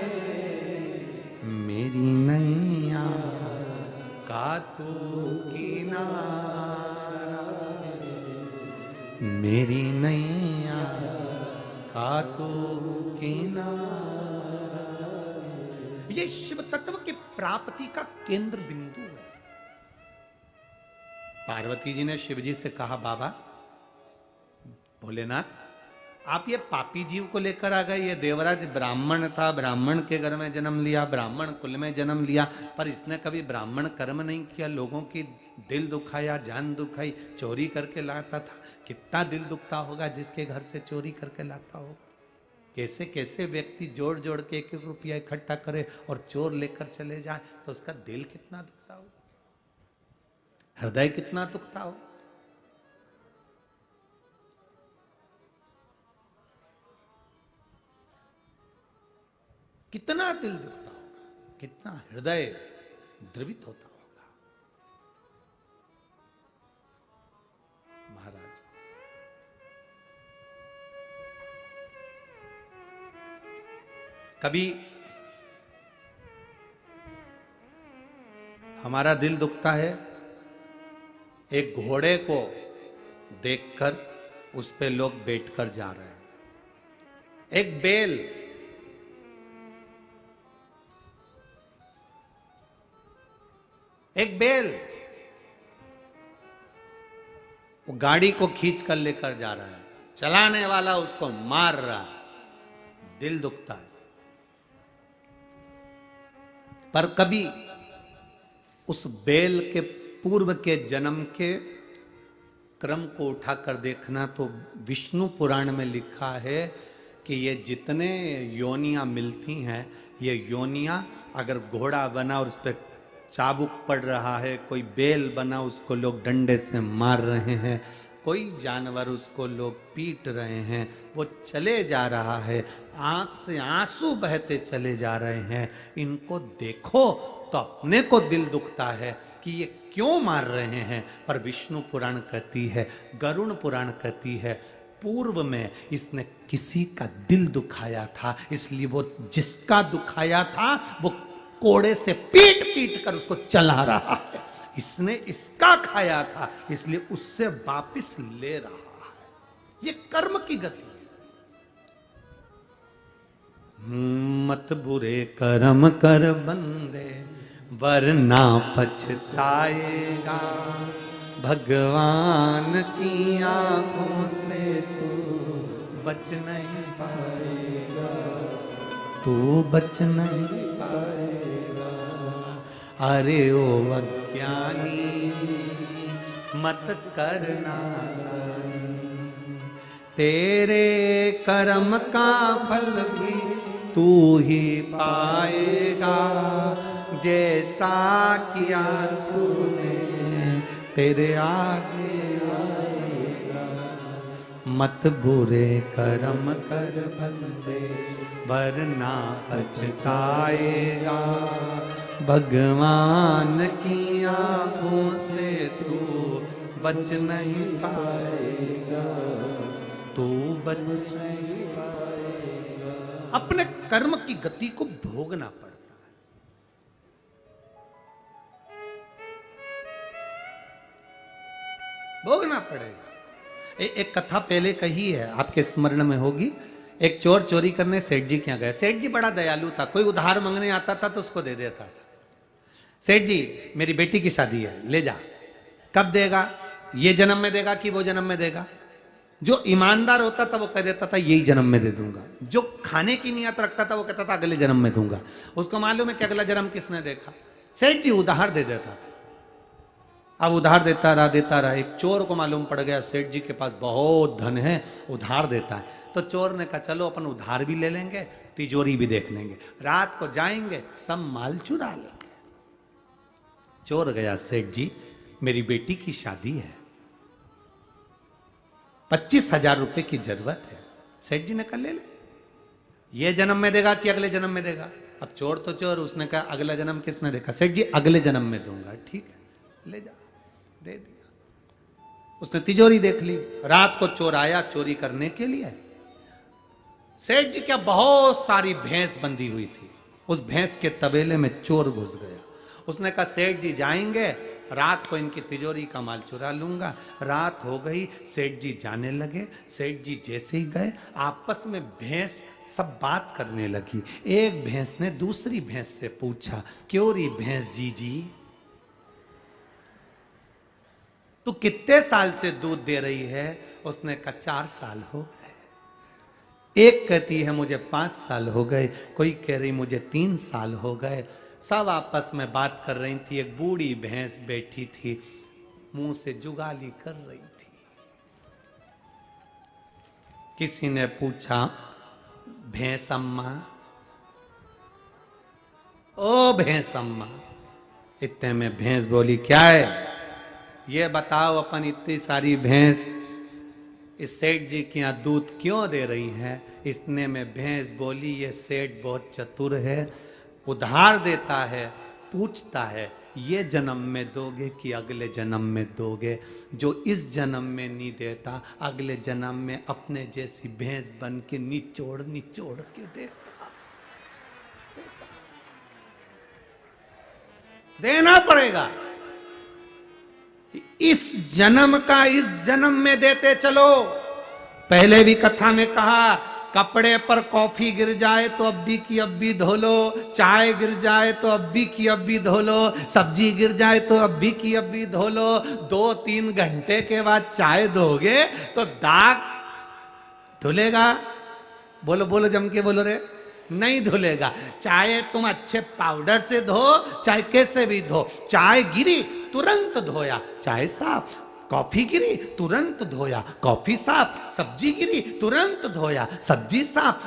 Speaker 1: मेरी नैया का तू किनारा है, मेरी नैया का तो किनारा। ये शिव तत्व की प्राप्ति का केंद्र बिंदु है। पार्वती जी ने शिव जी से कहा, बाबा भोलेनाथ, आप ये पापी जीव को लेकर आ गए। ये देवराज ब्राह्मण था, ब्राह्मण के घर में जन्म लिया, ब्राह्मण कुल में जन्म लिया, पर इसने कभी ब्राह्मण कर्म नहीं किया, लोगों की दिल दुखाया, जान दुखाई, चोरी करके लाता था। कितना दिल दुखता होगा जिसके घर से चोरी करके लाता होगा। कैसे कैसे व्यक्ति जोड़ जोड़ के 1-1 रुपया इकट्ठा करे और चोर लेकर चले जाए, तो उसका दिल कितना दुखता होगा, हृदय कितना दुखता होगा। कितना दिल दुखता होगा, कितना हृदय द्रवित होता होगा। महाराज, कभी हमारा दिल दुखता है एक घोड़े को देखकर, उस पे लोग बैठकर जा रहे हैं। एक बैल, एक बैल वो गाड़ी को खींच कर लेकर जा रहा है, चलाने वाला उसको मार रहा है, दिल दुखता है। पर कभी उस बैल के पूर्व के जन्म के क्रम को उठाकर देखना, तो विष्णु पुराण में लिखा है कि ये जितने योनियां मिलती हैं, ये योनियां अगर घोड़ा बना और उस पर चाबुक पड़ रहा है, कोई बैल बना उसको लोग डंडे से मार रहे हैं, कोई जानवर उसको लोग पीट रहे हैं, वो चले जा रहा है, आंख से आंसू बहते चले जा रहे हैं, इनको देखो तो अपने को दिल दुखता है कि ये क्यों मार रहे हैं। पर विष्णु पुराण कहती है, गरुड़ पुराण कहती है, पूर्व में इसने किसी का दिल दुखाया था, इसलिए वो जिसका दुखाया था वो कोड़े से पीट पीट कर उसको चला रहा है। इसने इसका खाया था, इसलिए उससे वापिस ले रहा है। ये कर्म की गति है। मत बुरे कर्म कर बंदे, वरना पछताएगा, भगवान की आंखों से तू बच नहीं पाएगा, तू बच नहीं पाएगा। अरे ओ अज्ञानी मत करना, तेरे कर्म का फल भी तू ही पाएगा, जैसा किया तूने तेरे आगे आएगा। मत बुरे कर्म कर बंदे, वरना पछताएगा, भगवान की आंखों से तू बच नहीं पाएगा, तू बच नहीं पाएगा। अपने कर्म की गति को भोगना पड़ता है। भोगना पड़ेगा। एक कथा पहले कही है, आपके स्मरण में होगी। एक चोर चोरी करने सेठ जी के यहाँ गया। सेठ जी बड़ा दयालु था, कोई उधार मांगने आता था तो उसको दे देता था। सेठ जी, मेरी बेटी की शादी है, ले जा। कब देगा? ये जन्म में देगा कि वो जन्म में देगा? जो ईमानदार होता था वो कह देता था यही जन्म में दे दूंगा। जो खाने की नियत रखता था वो कहता था अगले जन्म में दूंगा। उसको मालूम है कि अगला जन्म किसने देखा। सेठ जी उधार दे देता था। अब उधार देता रहा। एक चोर को मालूम पड़ गया सेठ जी के पास बहुत धन है, उधार देता है। तो चोर ने कहा चलो अपन उधार भी ले लेंगे, तिजोरी भी देख लेंगे, रात को जाएंगे सब माल चुरा लेंगे। चोर गया, सेठ जी मेरी बेटी की शादी है, 25,000 रुपए की जरूरत है। सेठ जी ने कहा ले ले। ये जन्म में देगा कि अगले जन्म में देगा? अब चोर तो चोर, उसने कहा अगला जन्म किसने देखा? सेठ जी अगले जन्म में दूंगा। ठीक है ले जा, दे दिया। उसने तिजोरी देख ली। रात को चोर आया चोरी करने के लिए। सेठ जी क्या बहुत सारी भैंस बंधी हुई थी। उस भैंस के तबेले में चोर घुस गया। उसने कहा सेठ जी जाएंगे रात को इनकी तिजोरी का माल चुरा लूंगा। रात हो गई, सेठ जी जाने लगे। सेठ जी जैसे ही गए, आपस में भैंस सब बात करने लगी। एक भैंस ने दूसरी भैंस से पूछा, क्यों री भैंस जी तू कितने साल से दूध दे रही है? उसने कहा 4 साल हो गए। एक कहती है मुझे 5 साल हो गए, कोई कह रही मुझे 3 साल हो गए। सब आपस में बात कर रही थी। एक बूढ़ी भैंस बैठी थी, मुंह से जुगाली कर रही थी। किसी ने पूछा, भैंस अम्मा, ओ भैंस अम्मा। इतने में भैंस बोली, क्या है ये बताओ, अपन इतनी सारी भैंस इस सेठ जी के यहाँ दूध क्यों दे रही है? इतने में भैंस बोली, ये सेठ बहुत चतुर है, उधार देता है, पूछता है ये जन्म में दोगे कि अगले जन्म में दोगे। जो इस जन्म में नहीं देता, अगले जन्म में अपने जैसी भैंस बन के निचोड़ निचोड़ के देता। देना पड़ेगा। इस जन्म का इस जन्म में देते चलो। पहले भी कथा में कहा, कपड़े पर कॉफी गिर जाए तो अब्बी की अब्बी धो लो, चाय गिर जाए तो अब्बी की अब्बी धो लो, सब्जी गिर जाए तो अब्बी की अब्बी धो लो। 2-3 घंटे के बाद चाय धोगे तो दाग धुलेगा? बोलो बोलो, जम के बोलो रे। नहीं धुलेगा। चाहे तुम अच्छे पाउडर से धो, चाहे कैसे भी धो, चाय गिरी तुरंत धोया, चाय साफ। कॉफी गिरी तुरंत धोया, कॉफी साफ। सब्जी गिरी तुरंत धोया, सब्जी साफ।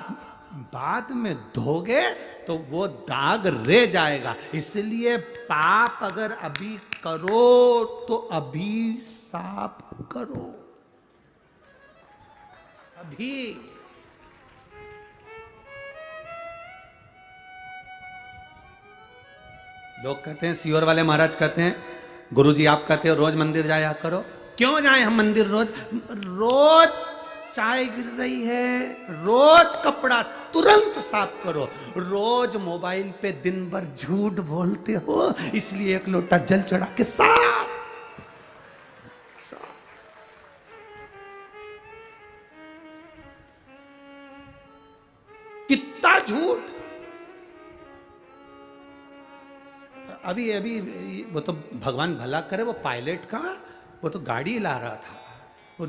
Speaker 1: बाद में धोगे तो वो दाग रह जाएगा। इसलिए पाप अगर अभी करो तो अभी साफ करो, अभी। लोग कहते हैं, सियोर वाले महाराज कहते हैं, गुरुजी आप कहते हो रोज मंदिर जाया करो। क्यों जाए हम मंदिर रोज? रोज चाय गिर रही है, रोज कपड़ा तुरंत साफ करो। रोज मोबाइल पे दिन भर झूठ बोलते हो, इसलिए एक लोटा जल चढ़ा के साफ। कितना झूठ। अभी अभी वो तो भगवान भला करे, वो पायलट का, वो तो गाड़ी ला रहा था, वो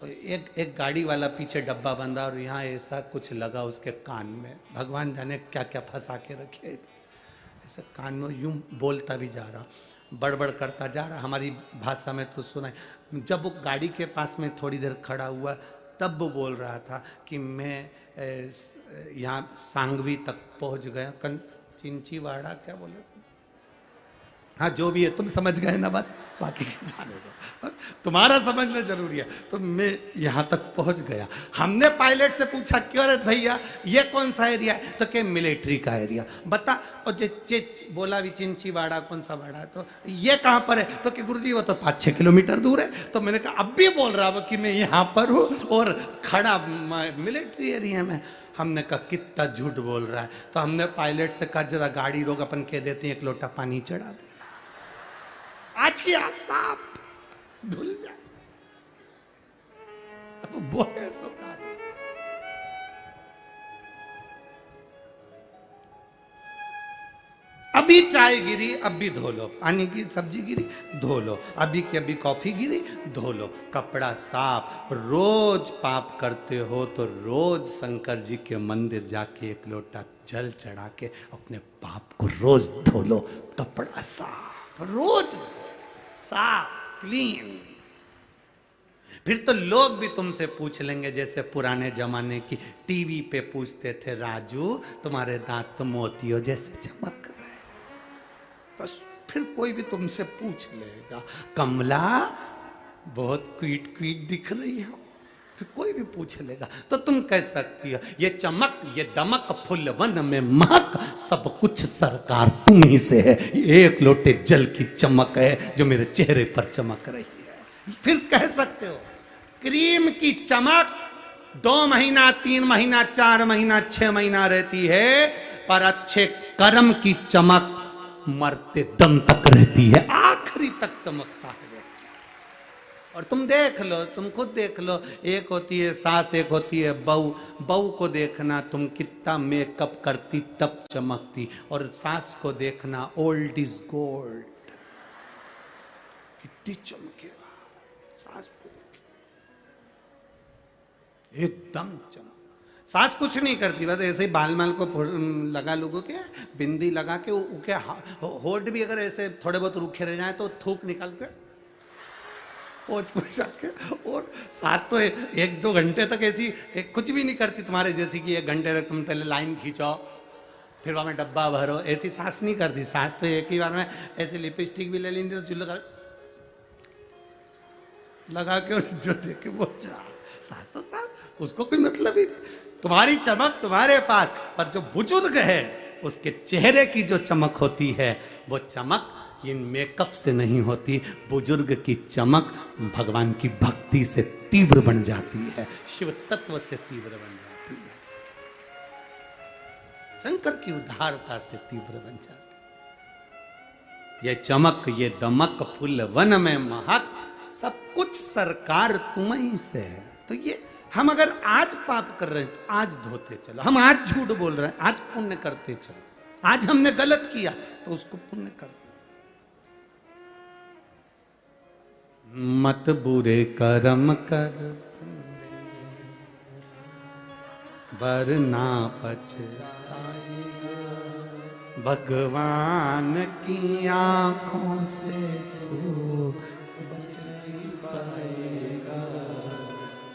Speaker 1: एक गाड़ी वाला पीछे डब्बा बंधा और यहाँ ऐसा कुछ लगा उसके कान में। भगवान जाने क्या क्या फंसा के रखे, ऐसे कान में यूं बोलता भी जा रहा, बड़बड़ करता जा रहा। हमारी भाषा में तो सुना। जब वो गाड़ी के पास में थोड़ी देर खड़ा हुआ, तब वो बोल रहा था कि मैं यहाँ सांगवी तक पहुँच गया। चिंचीवाड़ा क्या बोले? हाँ, जो भी है तुम समझ गए ना, बस बाकी जाने दो, तुम्हारा समझना जरूरी है। तो मैं यहाँ तक पहुँच गया। हमने पायलट से पूछा, क्यों रे भैया ये कौन सा एरिया है? तो क्या मिलिट्री का एरिया बता। और बोला भी चिंचीवाड़ा कौन सा वाड़ा है? तो ये कहाँ पर है? तो कि गुरुजी वो तो 5-6 किलोमीटर दूर है। तो मैंने कहा अब भी बोल रहा कि मैं यहाँ पर हूँ और खड़ा मिलिट्री एरिया में। हमने कहा कितना झूठ बोल रहा है। तो हमने पायलट से कहा, जरा गाड़ी रोक, अपन कह देते हैं एक लोटा पानी चढ़ा दे, आज की आज साफ धुल जाए। बोले सो अभी चाय गिरी, अभी धो लो। पानी की सब्जी गिरी, धो लो। अभी की अभी कॉफी गिरी, धो लो। कपड़ा साफ। रोज पाप करते हो तो रोज शंकर जी के मंदिर जाके एक लोटा जल चढ़ा के अपने पाप को रोज धो लो। कपड़ा साफ, रोज साफ, क्लीन। फिर तो लोग भी तुमसे पूछ लेंगे, जैसे पुराने जमाने की टीवी पे पूछते थे, राजू तुम्हारे दांत तो मोतियों जैसे चमक रहे हैं। बस फिर कोई भी तुमसे पूछ लेगा, कमला बहुत क्वीट क्वीट दिख रही हो। फिर कोई भी पूछ लेगा तो तुम कह सकती हो, ये चमक ये दमक फुलवन में महक, सब कुछ सरकार तुम ही से है। एक लोटे जल की चमक है जो मेरे चेहरे पर चमक रही है। फिर कह सकते हो, क्रीम की चमक 2 महीना 3 महीना 4 महीना 6 महीना रहती है, पर अच्छे कर्म की चमक मरते दम तक रहती है। आखिरी रात्रि तक चमकता है वो। और तुम देख लो, तुम खुद देख लो, एक होती है सास, एक होती है बहू। बहू को देखना तुम कितना मेकअप करती तब चमकती, और सास को देखना ओल्ड इज गोल्ड, कितनी चमकेगा सास को देख, एकदम चमक। सास कुछ नहीं करती, बस ऐसे ही बाल माल को लगा लोगों के, बिंदी लगा के, उनके होठ भी अगर ऐसे थोड़े बहुत रूखे रह जाए तो थूक निकाल के पोछ पोछा के। और सास तो 1-2 घंटे तक ऐसी कुछ भी नहीं करती तुम्हारे जैसी कि 1 घंटे तक तुम पहले लाइन खींचो, फिर वहां में डब्बा भरो, ऐसी सास नहीं करती। सास तो एक ही बार में ऐसी लिपस्टिक भी ले लेंगी तो चूल्हा लगा के, और जो देखे वो सास तो सास, उसको कोई मतलब ही नहीं। तुम्हारी चमक तुम्हारे पास, पर जो बुजुर्ग है उसके चेहरे की जो चमक होती है वो चमक इन मेकअप से नहीं होती। बुजुर्ग की चमक भगवान की भक्ति से तीव्र बन जाती है, शिव तत्व से तीव्र बन जाती है, शंकर की उदारता से तीव्र बन जाती है। ये चमक ये दमक फूल वन में महक, सब कुछ सरकार तुम्हीं से है। तो ये हम अगर आज पाप कर रहे हैं तो आज धोते चलो, हम आज झूठ बोल रहे हैं आज पुण्य करते चलो, आज हमने गलत किया तो उसको पुण्य करते। मत बुरे कर्म कर वरना पछताए, भगवान की आंखों से तू बच नहीं पाएगा,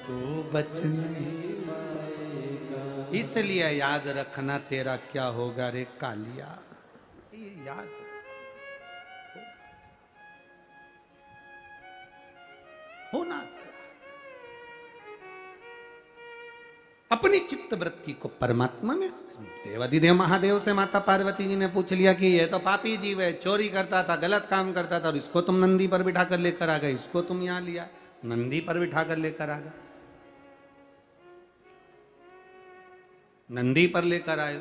Speaker 1: तू बच नहीं पाएगा। इसलिए याद रखना तेरा क्या होगा रे कालिया, ये याद होना। अपनी चित्त वृत्ति को परमात्मा में। देवादिदेव महादेव से माता पार्वती जी ने पूछ लिया कि ये तो पापी जीव है, चोरी करता था, गलत काम करता था, और इसको तुम नंदी पर बिठा कर लेकर आ गए, इसको तुम यहां लिया, नंदी पर बिठा कर लेकर आ गए, नंदी पर लेकर आए।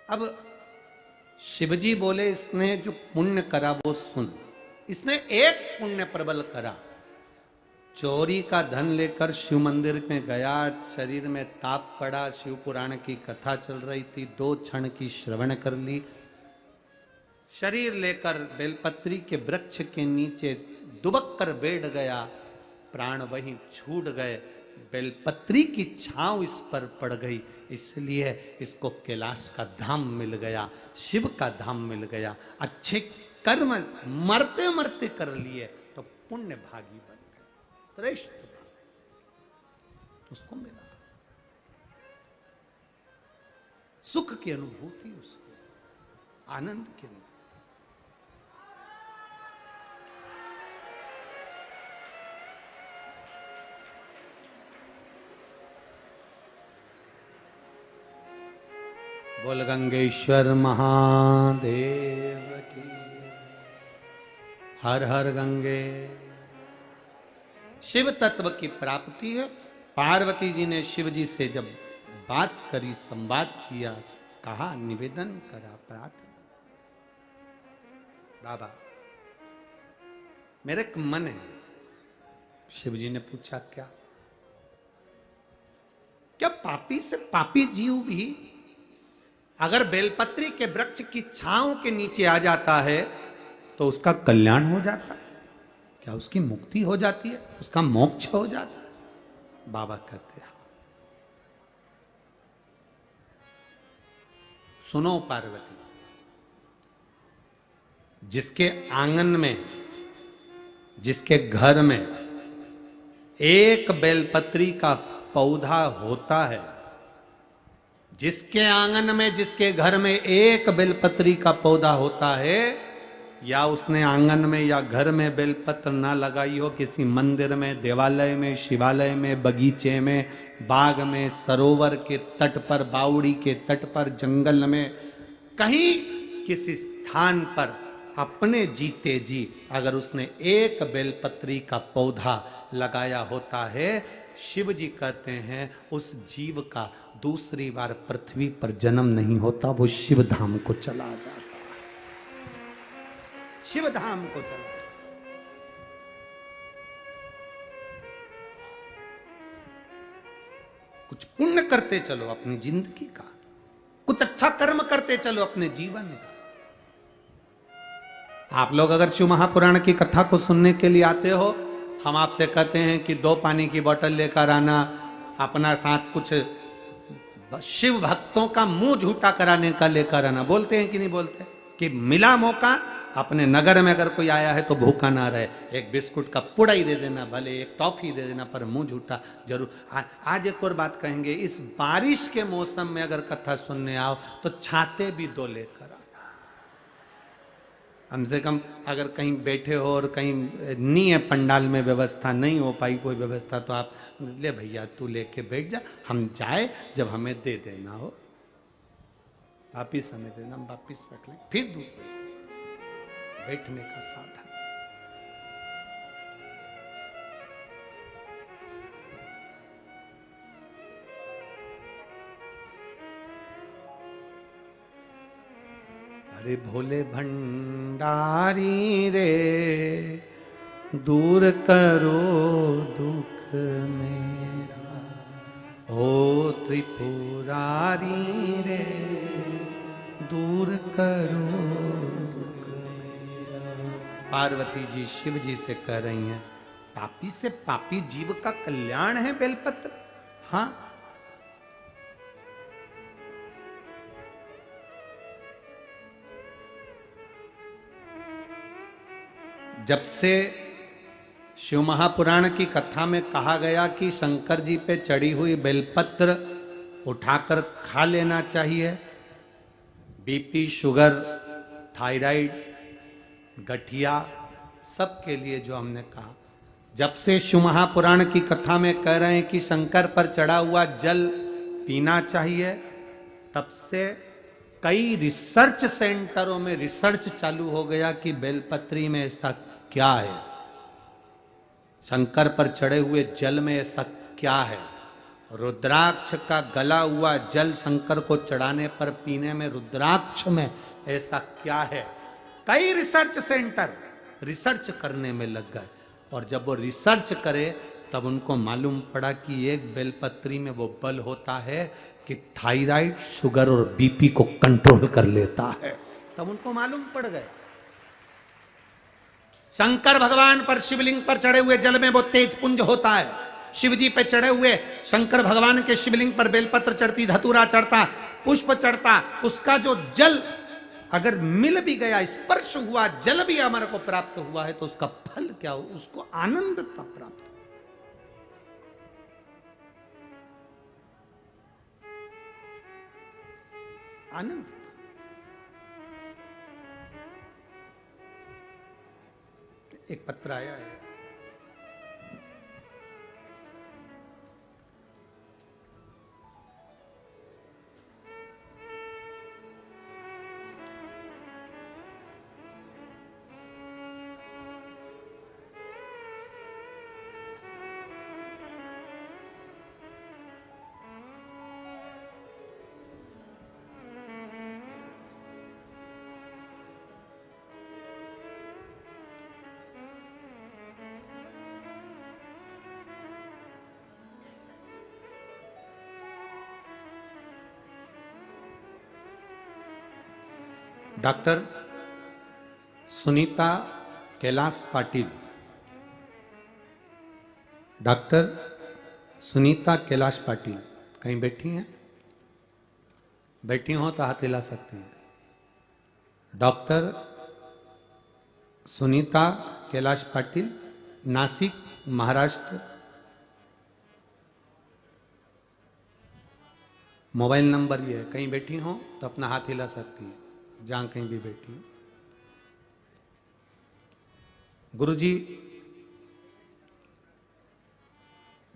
Speaker 1: अब शिवजी बोले इसने जो पुण्य करा वो सुन। इसने एक पुण्य प्रबल करा, चोरी का धन लेकर शिव मंदिर में गया, शरीर में ताप पड़ा, शिव पुराण की कथा चल रही थी, 2 क्षण की श्रवण कर ली, शरीर लेकर बेलपत्री के वृक्ष के नीचे दुबक कर बैठ गया, प्राण वहीं छूट गए, बेलपत्री की छांव इस पर पड़ गई, इसलिए इसको कैलाश का धाम मिल गया, शिव का धाम मिल गया। अच्छे कर्म मरते मरते कर लिए तो पुण्य भागी बन गए, श्रेष्ठ उसको मिला, सुख की अनुभूति, उसको आनंद की अनुभूति। बोल गंगेश्वर महादेव की, हर हर गंगे। शिव तत्व की प्राप्ति है। पार्वती जी ने शिव जी से जब बात करी, संवाद किया, कहा, निवेदन करा, प्रार्थना, बाबा मेरे एक मन है। शिव जी ने पूछा क्या? क्या पापी से पापी जीव भी अगर बेलपत्री के वृक्ष की छांव के नीचे आ जाता है तो उसका कल्याण हो जाता है? क्या उसकी मुक्ति हो जाती है, उसका मोक्ष हो जाता है? बाबा कहते हैं सुनो पार्वती, जिसके आंगन में, जिसके घर में एक बेलपत्री का पौधा होता है, जिसके आंगन में, जिसके घर में एक बेलपत्री का पौधा होता है, या उसने आंगन में या घर में बेलपत्र ना लगाई हो, किसी मंदिर में, देवालय में, शिवालय में, बगीचे में, बाग में, सरोवर के तट पर, बावड़ी के तट पर, जंगल में, कहीं किसी स्थान पर अपने जीते जी अगर उसने एक बेलपत्री का पौधा लगाया होता है, शिव जी कहते हैं उस जीव का दूसरी बार पृथ्वी पर जन्म नहीं होता, वो शिव धाम को चला जाता है, शिव धाम को चला। कुछ पुण्य करते चलो अपनी जिंदगी का, कुछ अच्छा कर्म करते चलो अपने जीवन का। आप लोग अगर शिव महापुराण की कथा को सुनने के लिए आते हो, हम आपसे कहते हैं कि 2 पानी की बोतल लेकर आना, अपना साथ कुछ शिव भक्तों का मुंह झूठा कराने का लेकर आना। बोलते हैं कि नहीं बोलते? कि मिला मौका, अपने नगर में अगर कोई आया है तो भूखा ना रहे, एक बिस्कुट का पुड़ा ही दे देना, भले एक टॉफी दे देना, पर मुंह झूठा जरूर। आज एक और बात कहेंगे, इस बारिश के मौसम में अगर कथा सुनने आओ तो छाते भी 2 लेकर आना। कम से कम अगर कहीं बैठे हो और कहीं नहीं है पंडाल में व्यवस्था, नहीं हो पाई कोई व्यवस्था, तो आप ले भैया तू लेके बैठ जा, हम जाए जब हमें दे देना हो, वापिस हमें देना, हम वापिस रख लें, फिर दूसरे बैठने का साधन। अरे भोले भंडारी रे, दूर करो दुख मेरा, ओ त्रिपुरारी रे, दूर करो दुख मेरा। पार्वती जी शिव जी से कह रही हैं, पापी से पापी जीव का कल्याण है बेलपत्र। हाँ, जब से शिव महापुराण की कथा में कहा गया कि शंकर जी पे चढ़ी हुई बेलपत्र उठाकर खा लेना चाहिए, बीपी, शुगर, थायराइड, गठिया, सब के लिए जो हमने कहा, जब से शिव महापुराण की कथा में कह रहे हैं कि शंकर पर चढ़ा हुआ जल पीना चाहिए, तब से कई रिसर्च सेंटरों में रिसर्च चालू हो गया कि बेलपत्री में ऐसा क्या है, शंकर पर चढ़े हुए जल में ऐसा क्या है। रुद्राक्ष का गला हुआ जल शंकर को चढ़ाने पर पीने में रुद्राक्ष में ऐसा क्या है। कई रिसर्च सेंटर रिसर्च करने में लग गए, और जब वो रिसर्च करे तब उनको मालूम पड़ा कि एक बेलपत्री में वो बल होता है कि थायराइड, शुगर और बीपी को कंट्रोल कर लेता है। तब उनको मालूम पड़ गया। शंकर भगवान पर शिवलिंग पर चढ़े हुए जल में वो तेज पुंज होता है। शिव जी पे चढ़े हुए शंकर भगवान के शिवलिंग पर बेलपत्र चढ़ती, धतूरा चढ़ता, पुष्प चढ़ता, उसका जो जल अगर मिल भी गया, स्पर्श हुआ, जल भी हमारे को प्राप्त हुआ है, तो उसका फल क्या हो, उसको आनंदता प्राप्त हो। आनंद। एक पत्र आया है, डॉक्टर सुनीता कैलाश पाटिल, डॉक्टर सुनीता कैलाश पाटिल कहीं बैठी हैं? बैठी हो तो हाथ हिला सकते हैं। Doctor Sunita Kailash Patil, Nashik, Maharashtra. Mobile number ये है, कहीं बैठी हो तो अपना हाथ हिला सकती है, जहां कहीं भी बैठी हो। गुरुजी,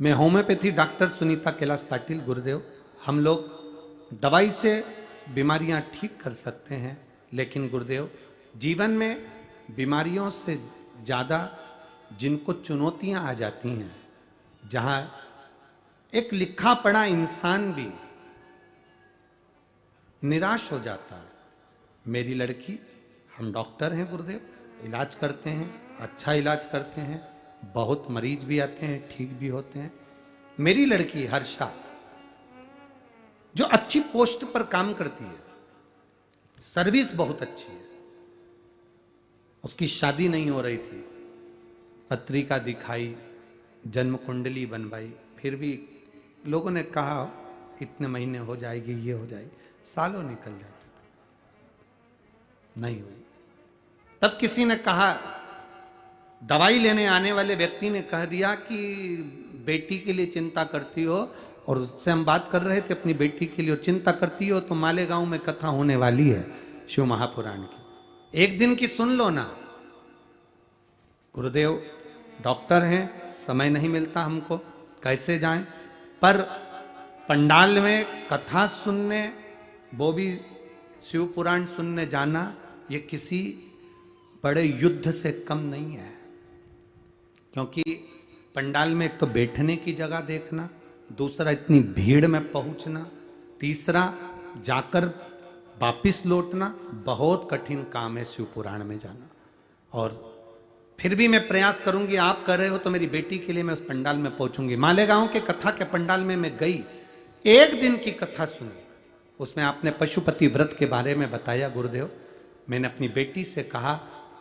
Speaker 1: मैं होम्योपैथी डॉक्टर सुनीता कैलाश पाटिल, गुरुदेव। हम लोग दवाई से बीमारियां ठीक कर सकते हैं, लेकिन गुरुदेव जीवन में बीमारियों से ज़्यादा जिनको चुनौतियां आ जाती हैं, जहां एक लिखा पढ़ा इंसान भी निराश हो जाता है। मेरी लड़की, हम डॉक्टर हैं गुरुदेव, इलाज करते हैं, अच्छा इलाज करते हैं, बहुत मरीज भी आते हैं, ठीक भी होते हैं। मेरी लड़की हर्षा जो अच्छी पोस्ट पर काम करती है, सर्विस बहुत अच्छी है, उसकी शादी नहीं हो रही थी, पत्रिका दिखाई, जन्म कुंडली बनवाई, फिर भी लोगों ने कहा इतने महीने हो जाएगी, ये हो जाएगी, सालों निकल जाते थे, नहीं हुई। तब किसी ने कहा, दवाई लेने आने वाले व्यक्ति ने कह दिया कि बेटी के लिए चिंता करती हो, और उससे हम बात कर रहे थे अपनी बेटी के लिए, और चिंता करती हो तो मालेगांव में कथा होने वाली है शिव महापुराण की, एक दिन की सुन लो ना। गुरुदेव डॉक्टर हैं, समय नहीं मिलता हमको, कैसे जाएं, पर पंडाल में कथा सुनने, वो भी शिव पुराण सुनने जाना, ये किसी बड़े युद्ध से कम नहीं है। क्योंकि पंडाल में एक तो बैठने की जगह देखना, दूसरा इतनी भीड़ में पहुंचना, तीसरा जाकर वापिस लौटना, बहुत कठिन काम है शिव पुराण में जाना। और फिर भी मैं प्रयास करूंगी, आप कर रहे हो तो मेरी बेटी के लिए मैं उस पंडाल में पहुंचूंगी। मालेगांव के कथा के पंडाल में मैं गई, एक दिन की कथा सुनी, उसमें आपने पशुपति व्रत के बारे में बताया गुरुदेव। मैंने अपनी बेटी से कहा,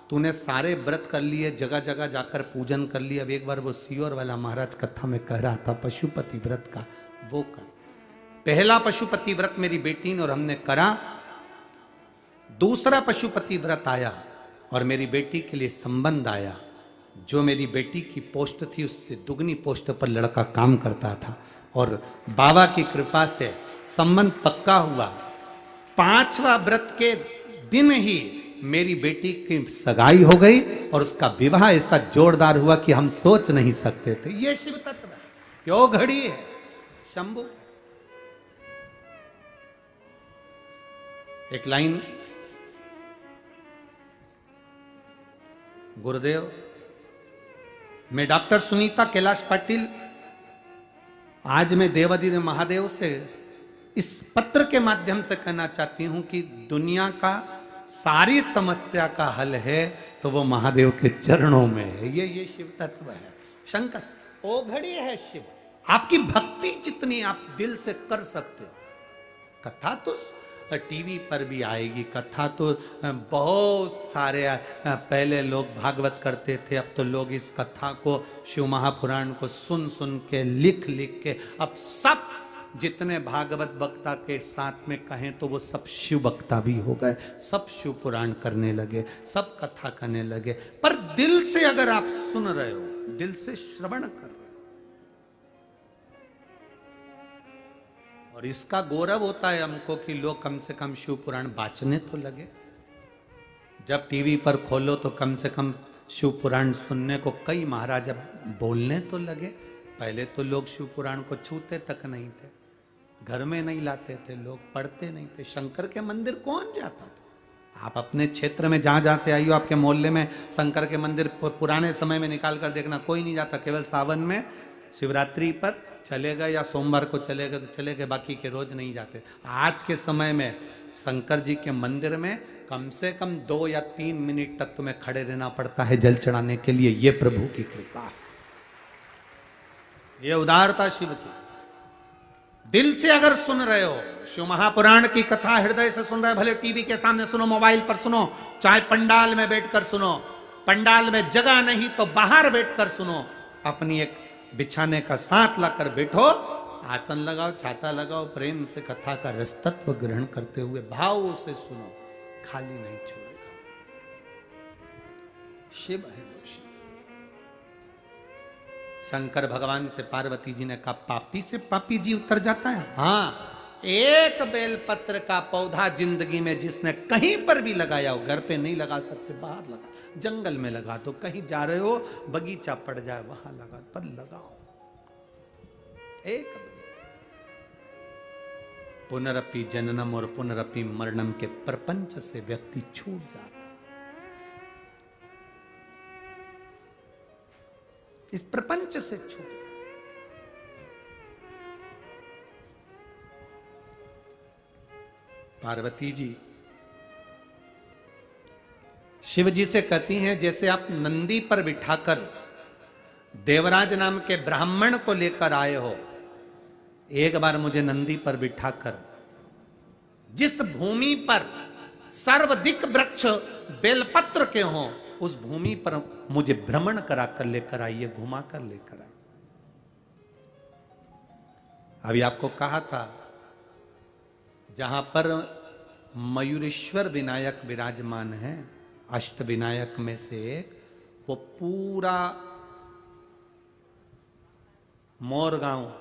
Speaker 1: तूने सारे व्रत कर लिए, जगह जगह जाकर पूजन कर लिया, अब एक बार वो सीओर वाला महाराज कथा में कह रहा था पशुपति व्रत का, वो कर। पहला पशुपति व्रत मेरी बेटी ने और हमने करा, दूसरा पशुपति व्रत आया और मेरी बेटी के लिए संबंध आया, जो मेरी बेटी की पोस्ट थी उससे दुगनी पोस्ट पर लड़का काम करता था, और बाबा की कृपा से संबंध पक्का हुआ। पांचवा व्रत के दिन ही मेरी बेटी की सगाई हो गई और उसका विवाह ऐसा जोरदार हुआ कि हम सोच नहीं सकते थे। ये शिव तत्व है, क्यों घड़ी है शंभु। एक लाइन गुरुदेव, मैं डॉक्टर सुनीता कैलाश पाटिल, आज मैं देवादिदेव महादेव से इस पत्र के माध्यम से कहना चाहती हूं कि दुनिया का सारी समस्या का हल है तो वो महादेव के चरणों में है। ये शिव तत्व है। शंकर ओ घड़ी है शिव। आपकी भक्ति जितनी आप दिल से कर सकते हो, कथा तो टीवी पर भी आएगी, कथा तो बहुत सारे पहले लोग भागवत करते थे, अब तो लोग इस कथा को, शिव महापुराण को सुन सुन के, लिख लिख के, अब सब जितने भागवत वक्ता के साथ में कहें तो वो सब शिव वक्ता भी हो गए, सब शिव पुराण करने लगे, सब कथा करने लगे। पर दिल से अगर आप सुन रहे हो, दिल से श्रवण कर रहे हो, और इसका गौरव होता है हमको कि लोग कम से कम शिव पुराण बाँचने तो लगे। जब टीवी पर खोलो तो कम से कम शिव पुराण सुनने को कई महाराज बोलने तो लगे। पहले तो लोग शिव पुराण को छूते तक नहीं थे, घर में नहीं लाते थे, लोग पढ़ते नहीं थे। शंकर के मंदिर कौन जाता था? आप अपने क्षेत्र में जहां जहां से आई हो, आपके मोहल्ले में शंकर के मंदिर पुराने समय में निकाल कर देखना, कोई नहीं जाता। केवल सावन में शिवरात्रि पर चले गए या सोमवार को चले गए तो चले गए, बाकी के रोज नहीं जाते। आज के समय में शंकर जी के मंदिर में कम से कम 2 या 3 मिनट तक तुम्हें खड़े रहना पड़ता है जल चढ़ाने के लिए। ये प्रभु की कृपा है, ये उदारता शिव की। दिल से अगर सुन रहे हो, शिव महापुराण की कथा हृदय से सुन रहे हो, भले टीवी के सामने सुनो, मोबाइल पर सुनो, चाहे पंडाल में बैठकर सुनो, पंडाल में जगह नहीं तो बाहर बैठकर सुनो, अपनी एक बिछाने का साथ लाकर बैठो, आसन लगाओ, छाता लगाओ, प्रेम से कथा का रस तत्व ग्रहण करते हुए भाव से सुनो, खाली नहीं छोड़ेगा। शिव है वो शिव। शंकर भगवान से पार्वती जी ने कहा, पापी से पापी जी उतर जाता है? हाँ, एक बेलपत्र का पौधा जिंदगी में जिसने कहीं पर भी लगाया हो, घर पे नहीं लगा सकते, बाहर लगा, जंगल में लगा दो, कहीं जा रहे हो बगीचा पड़ जाए वहां लगा, पर लगाओ एक। पुनरपि जननम और पुनरपि मरणम के प्रपंच से व्यक्ति छूट जाता, इस प्रपंच से छूट। पार्वती जी शिव जी से कहती हैं, जैसे आप नंदी पर बिठाकर देवराज नाम के ब्राह्मण को लेकर आए हो, एक बार मुझे नंदी पर बिठाकर जिस भूमि पर सर्वाधिक वृक्ष बेलपत्र के हों उस भूमि पर मुझे भ्रमण करा कर लेकर आइए, घुमा कर लेकर आइए। अभी आपको कहा था जहां पर मयूरेश्वर विनायक विराजमान है, अष्ट विनायक में से एक, वो पूरा मोरगांव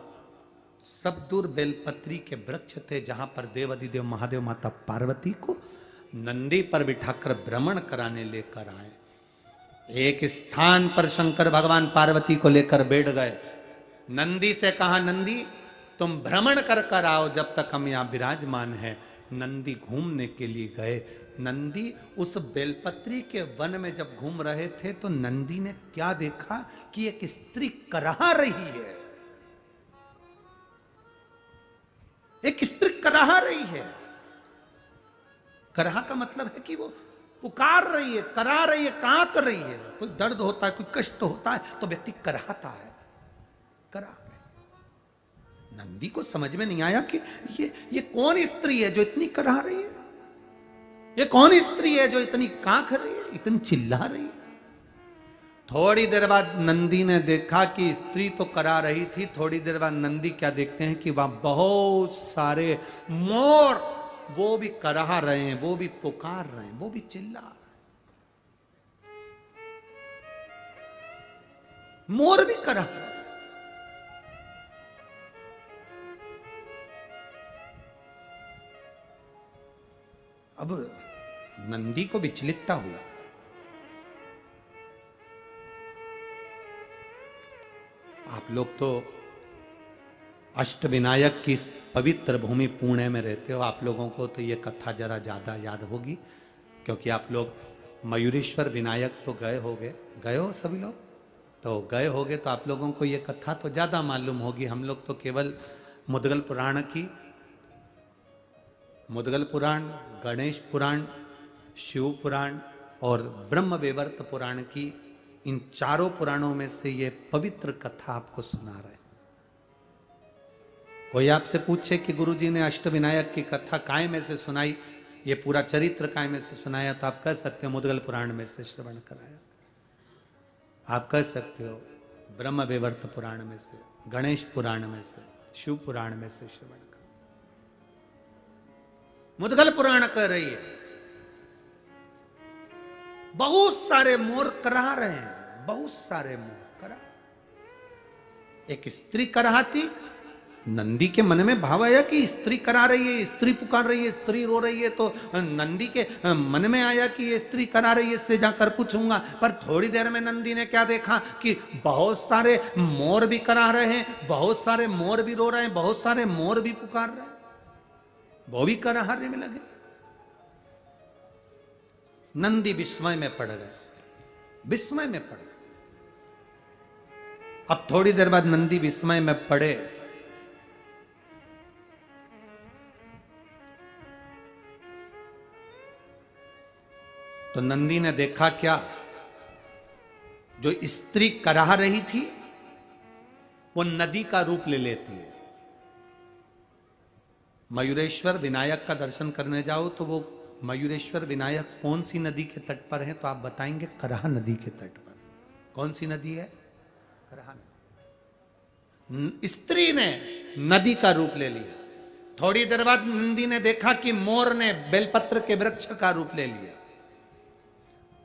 Speaker 1: सब दूर बेलपत्री के वृक्ष थे, जहां पर देवाधिदेव महादेव माता पार्वती को नंदी पर बिठाकर भ्रमण कराने लेकर आए। एक स्थान पर शंकर भगवान पार्वती को लेकर बैठ गए। नंदी से कहा, नंदी तुम भ्रमण कर कर आओ जब तक हम यहां विराजमान हैं। नंदी घूमने के लिए गए। नंदी उस बेलपत्री के वन में जब घूम रहे थे तो नंदी ने क्या देखा कि एक स्त्री कराह रही है। एक स्त्री कराह रही है। कराह का मतलब है कि वो पुकार रही है, करा रही है, कांक रही है। कोई दर्द होता है, कोई कष्ट होता है तो व्यक्ति कराहता है, करा। नंदी को समझ में नहीं आया कि ये कौन स्त्री है जो इतनी कराह रही है, ये कौन स्त्री है जो इतनी कांख रही है, इतनी चिल्ला रही है। थोड़ी देर बाद नंदी ने देखा कि स्त्री तो करा रही थी। थोड़ी देर बाद नंदी क्या देखते हैं कि वहां बहुत सारे मोर, वो भी कराह रहे हैं, वो भी पुकार रहे हैं, वो भी चिल्ला रहे हैं। मोर भी कराह रहे हैं। अब नंदी को विचलितता हुआ। आप लोग तो अष्टविनायक की इस पवित्र भूमि पुणे में रहते हो, आप लोगों को तो ये कथा जरा ज्यादा याद होगी, क्योंकि आप लोग मयूरेश्वर विनायक तो गए हो सभी लोग तो गए होगे, तो आप लोगों को ये कथा तो ज्यादा मालूम होगी। हम लोग तो केवल मुद्गल पुराण, गणेश पुराण, शिव पुराण और ब्रह्म वैवर्त पुराण की, इन चारों पुराणों में से ये पवित्र कथा आपको सुना रहे। कोई आपसे पूछे कि गुरुजी ने अष्टविनायक की कथा काय में से सुनाई, ये पूरा चरित्र काय में से सुनाया, तो आप कह सकते हो मुद्गल पुराण में से श्रवण कराया। आप कह सकते हो ब्रह्म वैवर्त पुराण में से, गणेश पुराण में से, शिव पुराण में से श्रवण कर। मुद्गल पुराण कह रही है बहुत सारे मोर करा रहे हैं, बहुत सारे मोर करा। एक स्त्री कराहती, नंदी के मन में भाव आया कि स्त्री करा रही है, स्त्री पुकार रही है, स्त्री रो रही है, तो नंदी के मन में आया कि ये स्त्री करा रही है, इससे जाकर पूछूंगा। पर थोड़ी देर में नंदी ने क्या देखा कि बहुत सारे मोर भी करा रहे हैं, बहुत सारे मोर भी रो रहे हैं, बहुत सारे मोर भी पुकार रहे हैं, वो भी कराहने में लगे। नंदी विस्मय में पड़ गए, विस्मय में पड़ गए। अब थोड़ी देर बाद नंदी विस्मय में पड़े तो नंदी ने देखा क्या, जो स्त्री कराह रही थी वो नदी का रूप ले लेती है। मयूरेश्वर विनायक का दर्शन करने जाओ तो वो मयूरेश्वर विनायक कौन सी नदी के तट पर है, तो आप बताएंगे कराह नदी के तट पर। कौन सी नदी है? कराह नदी। स्त्री ने नदी का रूप ले लिया। थोड़ी देर बाद नंदी ने देखा कि मोर ने बेलपत्र के वृक्ष का रूप ले लिया,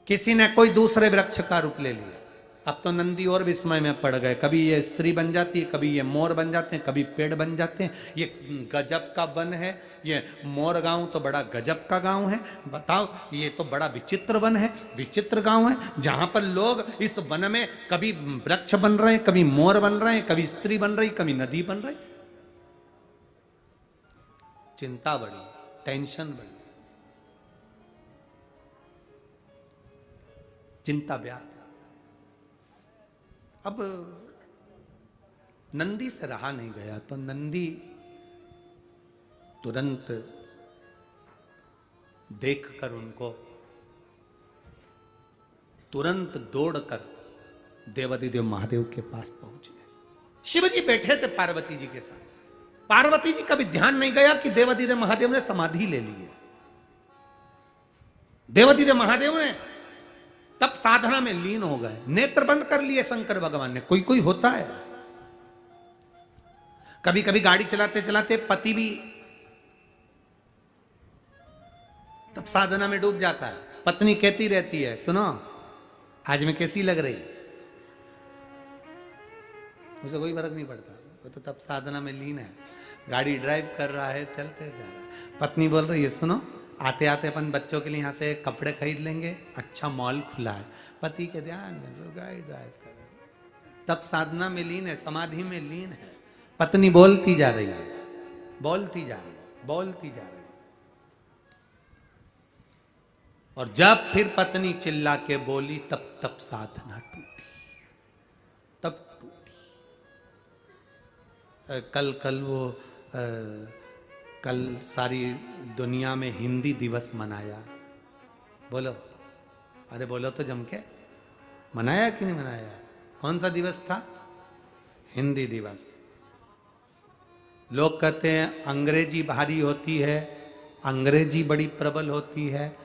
Speaker 1: किसी ने कोई दूसरे वृक्ष का रूप ले लिया। अब तो नंदी और विस्मय में पड़ गए, कभी ये स्त्री बन जाती है, कभी ये मोर बन जाते हैं, कभी पेड़ बन जाते हैं। ये गजब का वन है, ये मोर गांव तो बड़ा गजब का गांव है। बताओ, ये तो बड़ा विचित्र वन है, विचित्र गांव है, जहां पर लोग इस वन में कभी वृक्ष बन रहे हैं, कभी मोर बन रहे हैं, कभी स्त्री बन रही, कभी नदी बन रही। चिंता बढ़ी, टेंशन बढ़ी, चिंता व्याप्त। अब नंदी से रहा नहीं गया तो नंदी तुरंत देखकर उनको तुरंत दौड़कर देवादिदेव महादेव के पास पहुंचे। शिव जी बैठे थे पार्वती जी के साथ। पार्वती जी का भी ध्यान नहीं गया कि देवादिदेव महादेव ने समाधि ले ली है। देवादिदेव महादेव ने तब साधना में लीन हो गए, नेत्र बंद कर लिए शंकर भगवान ने। कोई कोई होता है, कभी कभी गाड़ी चलाते चलाते पति भी तब साधना में डूब जाता है। पत्नी कहती रहती है, सुनो आज मैं कैसी लग रही, उसे कोई फर्क नहीं पड़ता, वो तो तब साधना में लीन है। गाड़ी ड्राइव कर रहा है, चलते जा रहा है, पत्नी बोल रही है, सुनो आते आते अपन बच्चों के लिए यहाँ से कपड़े खरीद लेंगे, अच्छा मॉल खुला है। पति के ध्यान में तो गाड़ी ड्राइव कर रहा है, तब साधना में लीन है, समाधि में लीन है। पत्नी बोलती जा रही है, बोलती जा रही है, बोलती जा रही है। और जब फिर पत्नी चिल्ला के बोली तब साधना टूटी, तब टूटी। कल सारी दुनिया में हिंदी दिवस मनाया। बोलो, अरे बोलो तो जम के, मनाया कि नहीं मनाया? कौन सा दिवस था? हिंदी दिवस। लोग कहते हैं अंग्रेजी भारी होती है, अंग्रेजी बड़ी प्रबल होती है।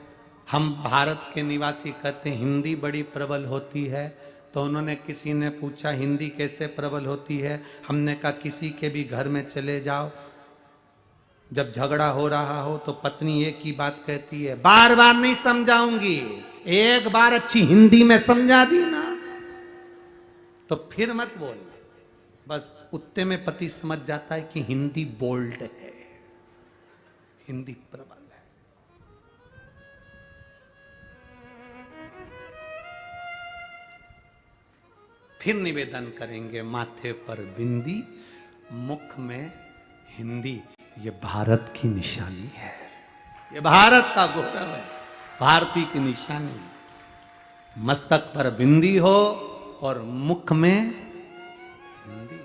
Speaker 1: हम भारत के निवासी कहते हैं हिंदी बड़ी प्रबल होती है। तो उन्होंने, किसी ने पूछा हिंदी कैसे प्रबल होती है? हमने कहा किसी के भी घर में चले जाओ, जब झगड़ा हो रहा हो तो पत्नी एक ही बात कहती है, बार बार नहीं समझाऊंगी, एक बार अच्छी हिंदी में समझा दी ना तो फिर मत बोल। बस उतने में पति समझ जाता है कि हिंदी बोल्ड है, हिंदी प्रबल है। फिर निवेदन करेंगे, माथे पर बिंदी, मुख में हिंदी, ये भारत की निशानी है, ये भारत का गौरव है, भारतीय की निशानी है। मस्तक पर बिंदी हो और मुख में हिंदी,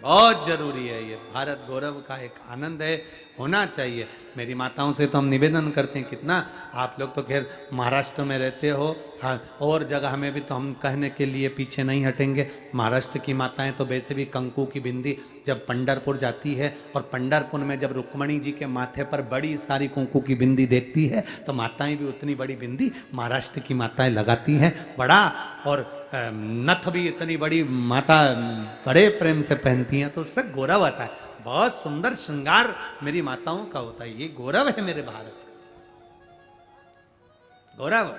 Speaker 1: बहुत जरूरी है। ये भारत गौरव का एक आनंद है, होना चाहिए। मेरी माताओं से तो हम निवेदन करते हैं, कितना आप लोग तो खैर महाराष्ट्र में रहते हो, हाँ, और जगह में भी तो हम कहने के लिए पीछे नहीं हटेंगे। महाराष्ट्र की माताएं तो वैसे भी कंकु की बिंदी जब पंढरपुर जाती है, और पंढरपुर में जब रुक्मणी जी के माथे पर बड़ी सारी कुंकू की बिंदी देखती है, तो माताएं भी उतनी बड़ी बिंदी महाराष्ट्र की माताएं लगाती हैं, बड़ा। और नथ भी इतनी बड़ी माता बड़े प्रेम से पहनती हैं, तो उससे गौरव आता है। बहुत सुंदर श्रृंगार मेरी माताओं का होता है। ये गौरव है मेरे भारत का, गौरव।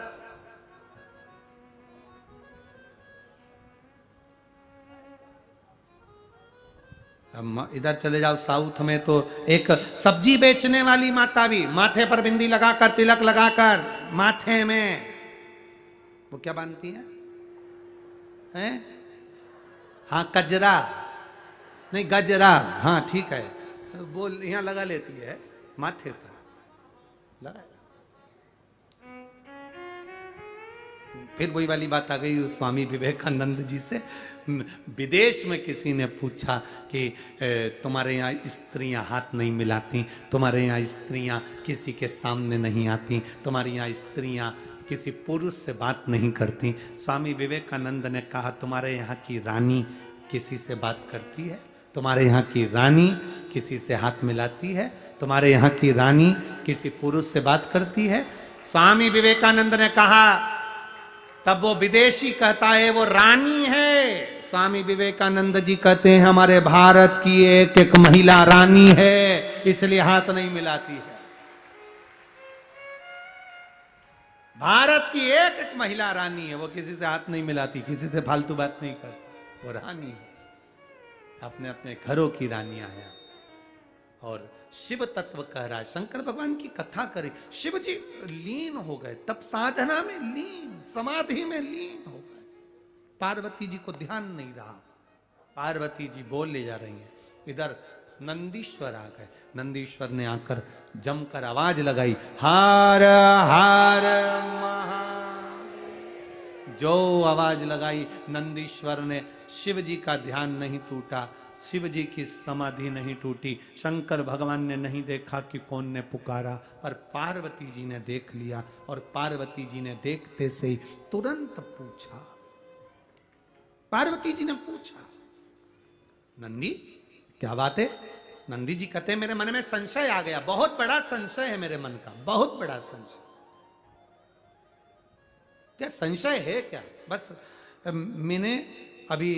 Speaker 1: इधर चले जाओ साउथ में तो एक सब्जी बेचने वाली माता भी माथे पर बिंदी लगाकर, तिलक लगाकर माथे में, वो क्या बांधती हैं? हाँ, कजरा नहीं, गजरा, हाँ ठीक है, बोल यहां लगा लेती है, माथे पर लगा। फिर वही वाली बात आ गई स्वामी विवेकानंद जी से। विदेश में किसी ने पूछा कि तुम्हारे यहाँ स्त्रियां हाथ नहीं मिलाती, तुम्हारे यहाँ स्त्रियां किसी के सामने नहीं आती, तुम्हारे यहाँ स्त्रियां किसी पुरुष से बात नहीं करती। स्वामी विवेकानंद ने कहा, तुम्हारे यहाँ की रानी किसी से बात करती है? तुम्हारे यहाँ की रानी किसी से हाथ मिलाती है? तुम्हारे यहाँ की रानी किसी पुरुष से बात करती है? स्वामी विवेकानंद ने कहा, तब वो विदेशी कहता है वो रानी है। स्वामी विवेकानंद जी कहते हैं हमारे भारत की एक एक महिला रानी है, इसलिए हाथ नहीं मिलाती है। भारत की एक एक महिला रानी है, वो किसी से हाथ नहीं मिलाती, किसी से फालतू बात नहीं करती, वो रानी है, अपने अपने घरों की रानियां हैं। और शिव तत्व कह रहा है, शंकर भगवान की कथा करे, शिव जी लीन हो गए, तब साधना में लीन, समाधि में लीन हो गए। पार्वती जी को ध्यान नहीं रहा, पार्वती जी बोले जा रही हैं। इधर नंदीश्वर आ गए, नंदीश्वर ने आकर जमकर आवाज लगाई, हर हर महादेव। जो आवाज लगाई नंदीश्वर ने, शिव जी का ध्यान नहीं टूटा, शिव जी की समाधि नहीं टूटी। शंकर भगवान ने नहीं देखा कि कौन ने पुकारा, पर पार्वती जी ने देख लिया। और पार्वती जी ने देखते से ही तुरंत पूछा, पार्वती जी ने पूछा, नंदी क्या बात है? नंदी जी कहते मेरे मन में संशय आ गया, बहुत बड़ा संशय है मेरे मन का, बहुत बड़ा संशय। क्या संशय है क्या? बस मैंने अभी,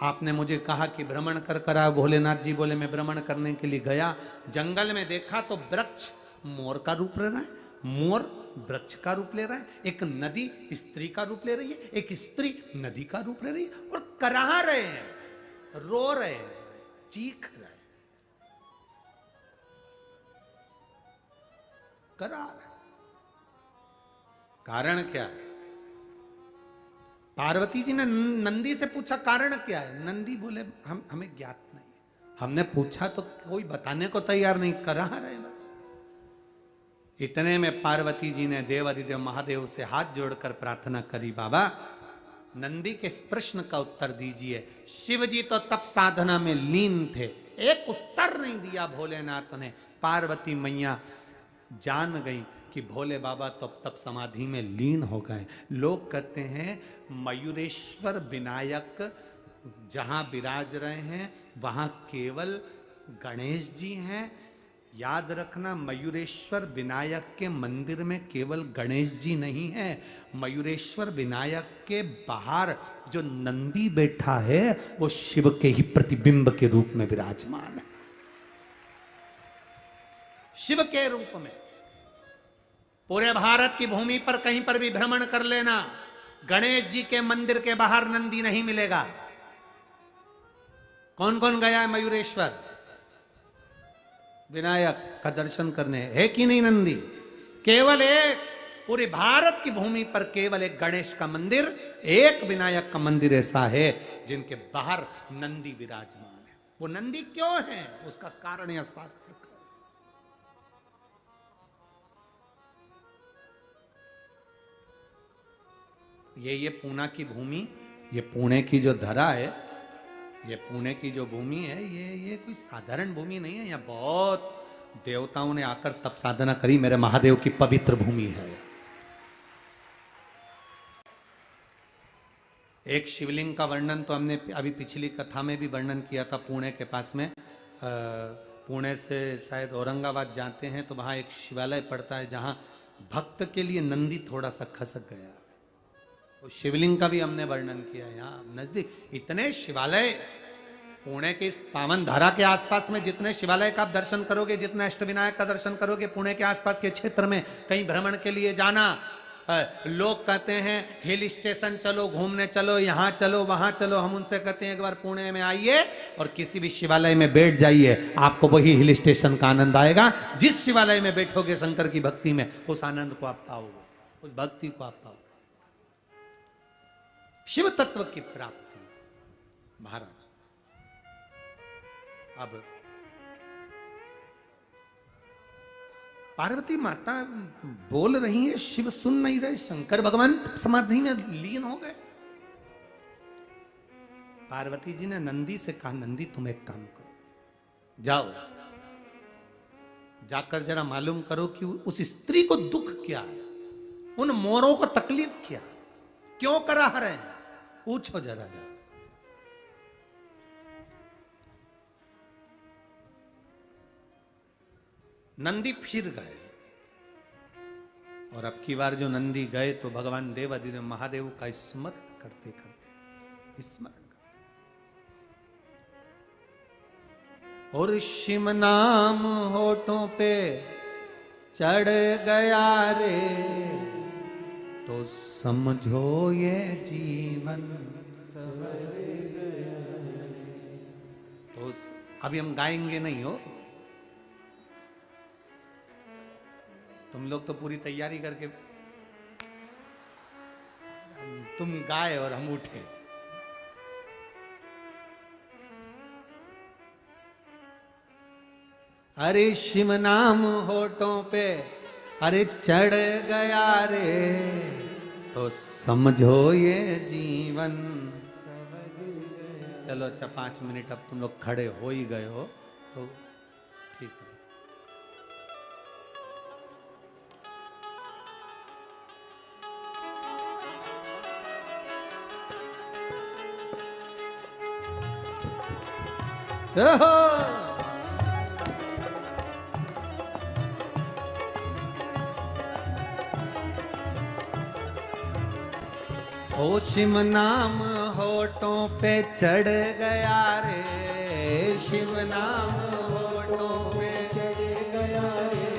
Speaker 1: आपने मुझे कहा कि भ्रमण कर कर आओ, भोलेनाथ जी बोले मैं भ्रमण करने के लिए गया, जंगल में देखा तो वृक्ष मोर का रूप ले रहा है, मोर वृक्ष का रूप ले रहा है, एक नदी स्त्री का रूप ले रही है, एक स्त्री नदी का रूप ले रही है, और कराह रहे हैं, रो रहे हैं, चीख रहे हैं, करा रहे। कारण क्या है? पार्वती जी ने नंदी से पूछा कारण क्या है? नंदी बोले हमें ज्ञात नहीं, हमने पूछा तो कोई बताने को तैयार नहीं, करा रहे बस। इतने में पार्वती जी ने देवाधिदेव महादेव से हाथ जोड़कर प्रार्थना करी, बाबा नंदी के इस प्रश्न का उत्तर दीजिए। शिव जी तो तप साधना में लीन थे, एक उत्तर नहीं दिया भोलेनाथ ने। पार्वती मैया जान गई कि भोले बाबा तो तप समाधि में लीन हो गए। लोग कहते हैं मयूरेश्वर विनायक जहां विराज रहे हैं वहां केवल गणेश जी हैं। याद रखना, मयूरेश्वर विनायक के मंदिर में केवल गणेश जी नहीं है, मयूरेश्वर विनायक के बाहर जो नंदी बैठा है वो शिव के ही प्रतिबिंब के रूप में विराजमान है, शिव के रूप में। पूरे भारत की भूमि पर कहीं पर भी भ्रमण कर लेना, गणेश जी के मंदिर के बाहर नंदी नहीं मिलेगा। कौन कौन गया है मयूरेश्वर विनायक का दर्शन करने? है कि नहीं नंदी? केवल एक, पूरे भारत की भूमि पर केवल एक गणेश का मंदिर, एक विनायक का मंदिर ऐसा है जिनके बाहर नंदी विराजमान है। वो नंदी क्यों है? उसका कारण यह शास्त्र का। ये पूना की भूमि, ये पुणे की जो धरा है, ये पुणे की जो भूमि है, ये कोई साधारण भूमि नहीं है। यहाँ बहुत देवताओं ने आकर तप साधना करी, मेरे महादेव की पवित्र भूमि है। एक शिवलिंग का वर्णन तो हमने अभी पिछली कथा में भी वर्णन किया था। पुणे के पास में, पुणे से शायद औरंगाबाद जाते हैं तो वहां एक शिवालय पड़ता है जहां भक्त के लिए नंदी थोड़ा सा खसक गया। तो शिवलिंग का भी हमने वर्णन किया। यहाँ नजदीक इतने शिवालय, पुणे के इस पावन धारा के आसपास में जितने शिवालय का आप दर्शन करोगे, जितने अष्टविनायक का दर्शन करोगे, पुणे के आसपास के क्षेत्र में कहीं भ्रमण के लिए जाना। लोग कहते हैं हिल स्टेशन चलो, घूमने चलो, यहाँ चलो, वहां चलो। हम उनसे कहते हैं एक बार पुणे में आइए और किसी भी शिवालय में बैठ जाइए, आपको वही हिल स्टेशन का आनंद आएगा। जिस शिवालय में बैठोगे शंकर की भक्ति में, उस आनंद को आप पाओगे, उस भक्ति को आप पाओगे, शिव तत्व की प्राप्ति। महाराज अब पार्वती माता बोल रही है, शिव सुन नहीं रहे, शंकर भगवान समाधि में लीन हो गए। पार्वती जी ने नंदी से कहा, नंदी तुम एक काम करो, जाओ जाकर जरा मालूम करो कि उस स्त्री को दुख क्या है, उन मोरों को तकलीफ क्या, क्यों करा रहे हैं, पूछो जरा जा। नंदी फिर गए और अब की बार जो नंदी गए तो भगवान देवाधिदेव महादेव का स्मरण करते करते स्मरण करते, और शिव नाम होठों पे चढ़ गया रे, तो समझो ये जीवन सवर गया। तो अभी हम गाएंगे नहीं हो, तुम लोग तो पूरी तैयारी करके, तुम गाए और हम उठे। अरे शिव नाम होठों पे अरे चढ़ गया रे, तो समझो ये जीवन। चलो अच्छा 5 मिनट अब तुम लोग खड़े हो ही गए हो तो ठीक है। ओहो! ओ शिव नाम होठों पे चढ़ गया रे, शिव नाम होठों पे चढ़ गया रे,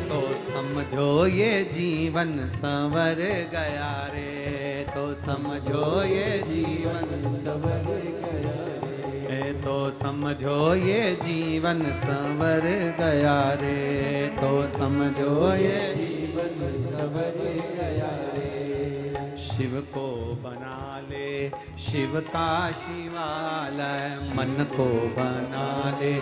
Speaker 1: तो समझो ये जीवन संवर गया रे, तो समझो ये जीवन संवर गया रे, तो समझो ये जीवन संवर गया रे, तो समझो ये जीवन संवर गया रे। शिव को बना ले शिव का शिवालय, मन को बना ले